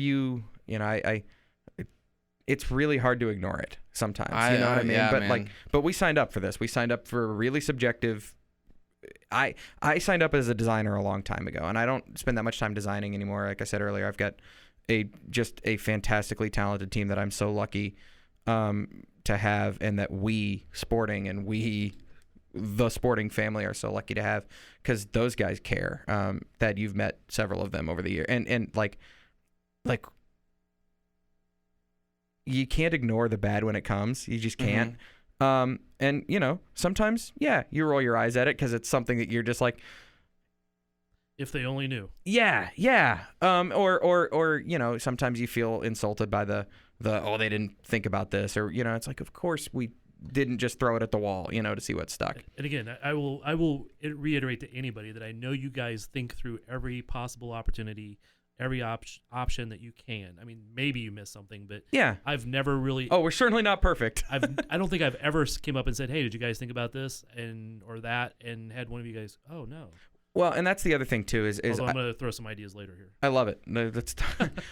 it's really hard to ignore it sometimes. You know what I mean? Yeah, but man. But we signed up for this. We signed up for a really subjective. I signed up as a designer a long time ago, and I don't spend that much time designing anymore. Like I said earlier, I've got just a fantastically talented team that I'm so lucky to have, and that we Sporting and the Sporting family are so lucky to have, because those guys care. That you've met several of them over the year, and like you can't ignore the bad when it comes. You just can't. Mm-hmm. And sometimes you roll your eyes at it because it's something that you're just like, if they only knew. Yeah. Or sometimes you feel insulted by the they didn't think about this, or it's like, of course we didn't just throw it at the wall, to see what stuck. And again, I will reiterate to anybody that I know you guys think through every possible opportunity, every option that you can. I mean, maybe you missed something, but I've never really. Oh, we're certainly not perfect. I don't think I've ever came up and said, "Hey, did you guys think about this or that?" and had one of you guys, "Oh no." Well, and that's the other thing too is I'm going to throw some ideas later here. I love it. No,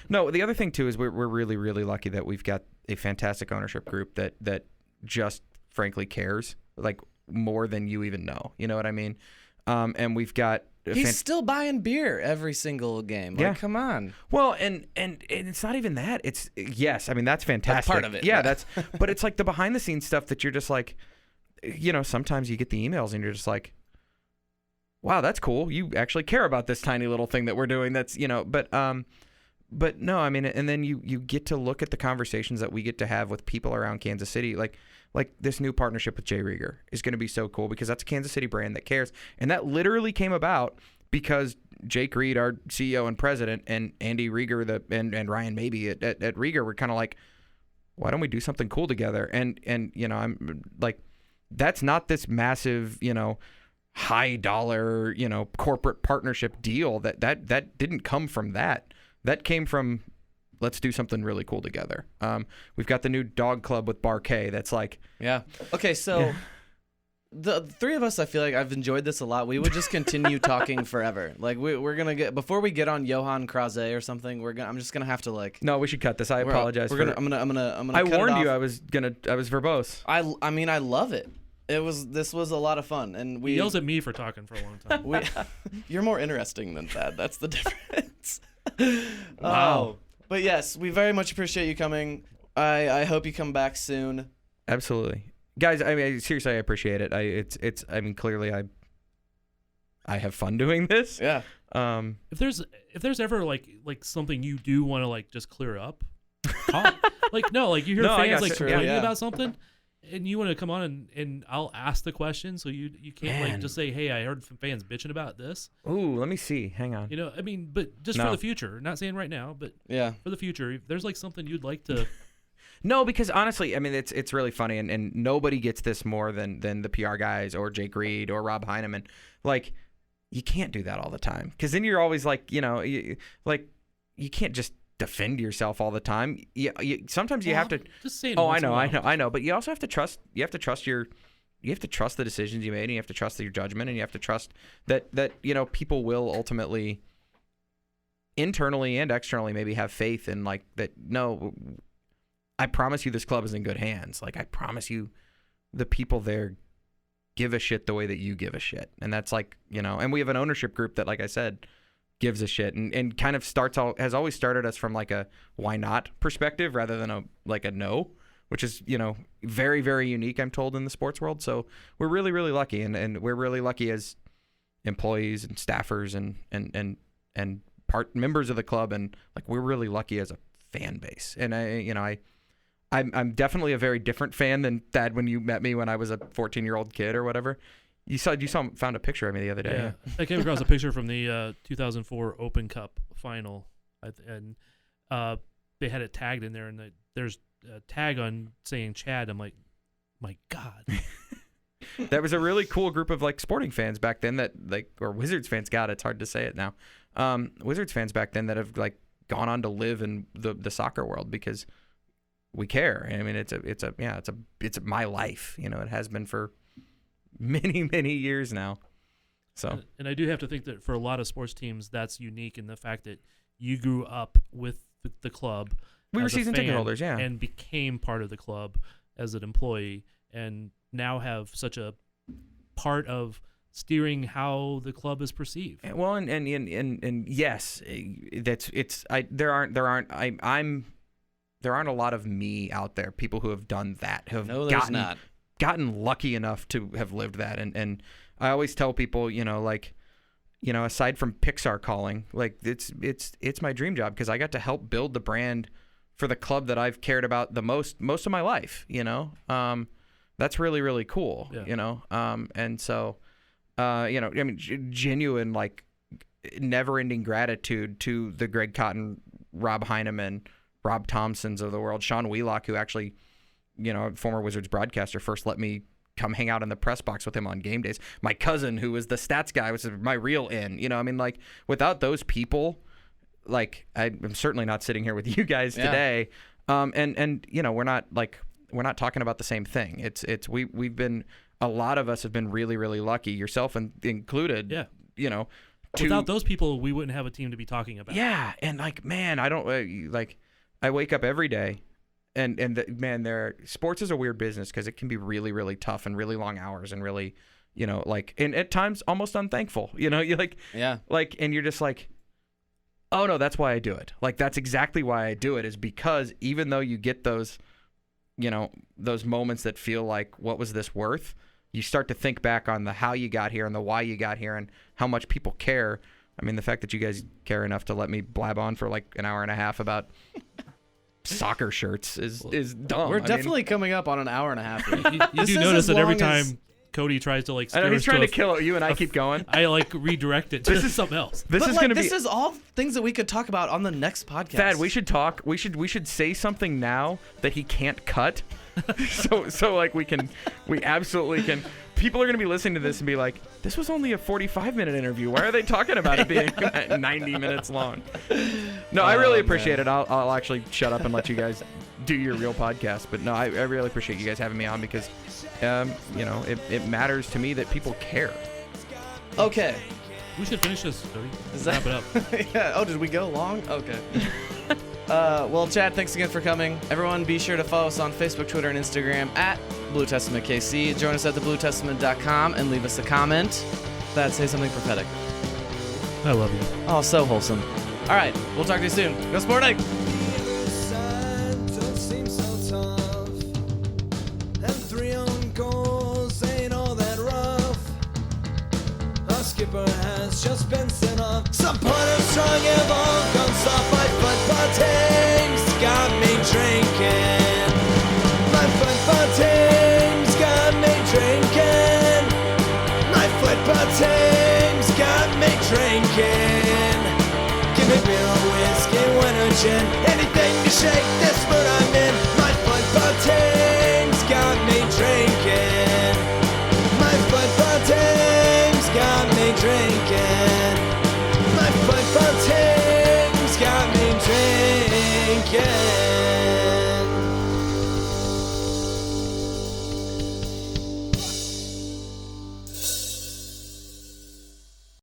no. The other thing too is we're really, really lucky that we've got a fantastic ownership group that just frankly cares, like more than you even know. You know what I mean? And we've got He's still buying beer every single game. Like, come on. Well, and it's not even that. It's yes, I mean that's fantastic. That's part of it. Yeah, that's. But it's like the behind the scenes stuff that you're just like, sometimes you get the emails and you're just like, wow, that's cool. You actually care about this tiny little thing that we're doing. That's but no, I mean, and then you get to look at the conversations that we get to have with people around Kansas City, like this new partnership with Jay Rieger is going to be so cool because that's a Kansas City brand that cares. And that literally came about because Jake Reed, our CEO and president, and Andy Rieger, and Ryan Mabey at Rieger were kind of like, why don't we do something cool together? And I'm like, that's not this massive, high dollar, corporate partnership deal. That didn't come from that. That came from, let's do something really cool together. We've got the new dog club with Bar K. That's like, yeah. Okay, so the three of us, I feel like I've enjoyed this a lot. We would just continue talking forever. Like we're gonna get before we get on Johan Krause or something. I'm just gonna have to like. No, we should cut this. I apologize. I'm gonna. I warned you. I was verbose. I mean, I love it. This was a lot of fun, and he yells at me for talking for a long time. You're more interesting than Thad. That's the difference. Wow. But yes, we very much appreciate you coming. I hope you come back soon. Absolutely, guys. I mean, seriously, I appreciate it. I mean, clearly, I have fun doing this. Yeah. If there's ever like something you do want to like just clear up, like you hear fans like complaining about something. And you want to come on and I'll ask the question, so you can't like just say, hey, I heard fans bitching about this. Ooh, let me see. Hang on. I mean, but just for the future, not saying right now, but for the future, if there's like something you'd like to. No, because honestly, I mean, it's really funny, and nobody gets this more than the PR guys or Jake Reed or Rob Heineman. Like, you can't do that all the time, because then you're always like, you can't just defend yourself all the time. Sometimes you have to. Just saying. Oh, I know. But you also have to trust. You have to trust the decisions you made, and you have to trust your judgment, and you have to trust that people will ultimately, internally and externally, maybe have faith in like that. No, I promise you, this club is in good hands. Like, I promise you, the people there give a shit the way that you give a shit, and that's like, and we have an ownership group that, like I said, gives a shit and kind of has always started us from like a why not perspective rather than a no, which is, very, very unique, I'm told, in the sports world. So we're really, really lucky, and we're really lucky as employees and staffers and members of the club, and like we're really lucky as a fan base. And I'm definitely a very different fan than Thad when you met me when I was a 14-year-old kid or whatever. You found a picture of me the other day. Yeah, I came across a picture from the 2004 Open Cup final, and they had it tagged in there, and there's a tag on saying Chad. I'm like, my God. That was a really cool group of like sporting fans back then that like, or Wizards fans. God, it's hard to say it now. Wizards fans back then that have like gone on to live in the soccer world because we care. I mean, it's my life. It has been for many, many years now. So, and I do have to think that for a lot of sports teams, that's unique in the fact that you grew up with the club. We were season ticket holders, yeah, and became part of the club as an employee, and now have such a part of steering how the club is perceived. Well, and yes, there aren't a lot of me out there, people who have done that, who have gotten lucky enough to have lived that. And I always tell people, aside from Pixar calling, like it's my dream job, because I got to help build the brand for the club that I've cared about the most of my life. That's really, really cool. Yeah. And so, I mean, genuine, like, never-ending gratitude to the Greg Cotton, Rob Heineman, Rob Thompsons of the world, Sean Wheelock, who actually, former Wizards broadcaster, first let me come hang out in the press box with him on game days. My cousin, who was the stats guy, was my real in. I mean, like, without those people, like, I'm certainly not sitting here with you guys today. And we're not talking about the same thing. We've been, a lot of us have been really, really lucky, yourself included. Yeah. Without those people, we wouldn't have a team to be talking about. Yeah, and like, man, I wake up every day, and sports is a weird business because it can be really, really tough and really long hours and really, like, and at times almost unthankful, you're like, Yeah. like, and you're just like, oh no, that's why I do it. Like, that's exactly why I do it, is because even though you get those, those moments that feel like, what was this worth? You start to think back on the how you got here and the why you got here and how much people care. I mean, the fact that you guys care enough to let me blab on for like an hour and a half about soccer shirts is dumb. We're definitely coming up on an hour and a half. You do notice that every time Cody tries to like I know steer he's us trying to to kill you, and I keep going. I like redirect it to something else. This is going to be. This is all things that we could talk about on the next podcast. Thad, we should talk. We should say something now that he can't cut. so like we absolutely can. People are going to be listening to this and be like, this was only a 45-minute interview. Why are they talking about it being 90 minutes long? No, I really appreciate it. I'll actually shut up and let you guys do your real podcast. But no, I really appreciate you guys having me on because, it matters to me that people care. Okay. We should finish this, Cody. Wrap it up. Yeah. Oh, did we go long? Okay. Well, Chad, thanks again for coming. Everyone, be sure to follow us on Facebook, Twitter, and Instagram at Blue Testament KC. Join us at thebluetestament.com and leave us a comment. Thad, say something prophetic. I love you. Oh, so wholesome. All right, we'll talk to you soon. Go Sporting! Either side don't seem so tough, and 3 own goals ain't all that rough. Our skipper has just been sent off. Supporters strong have all gone soft. My football team's got me drinking. My football team's got me drinking. My football team's got me drinking. Give me beer or whiskey, wine or gin, anything to shake this mood I'm in. My football team's got me drinking. My football team's got me drinking. My football team's got me drinking.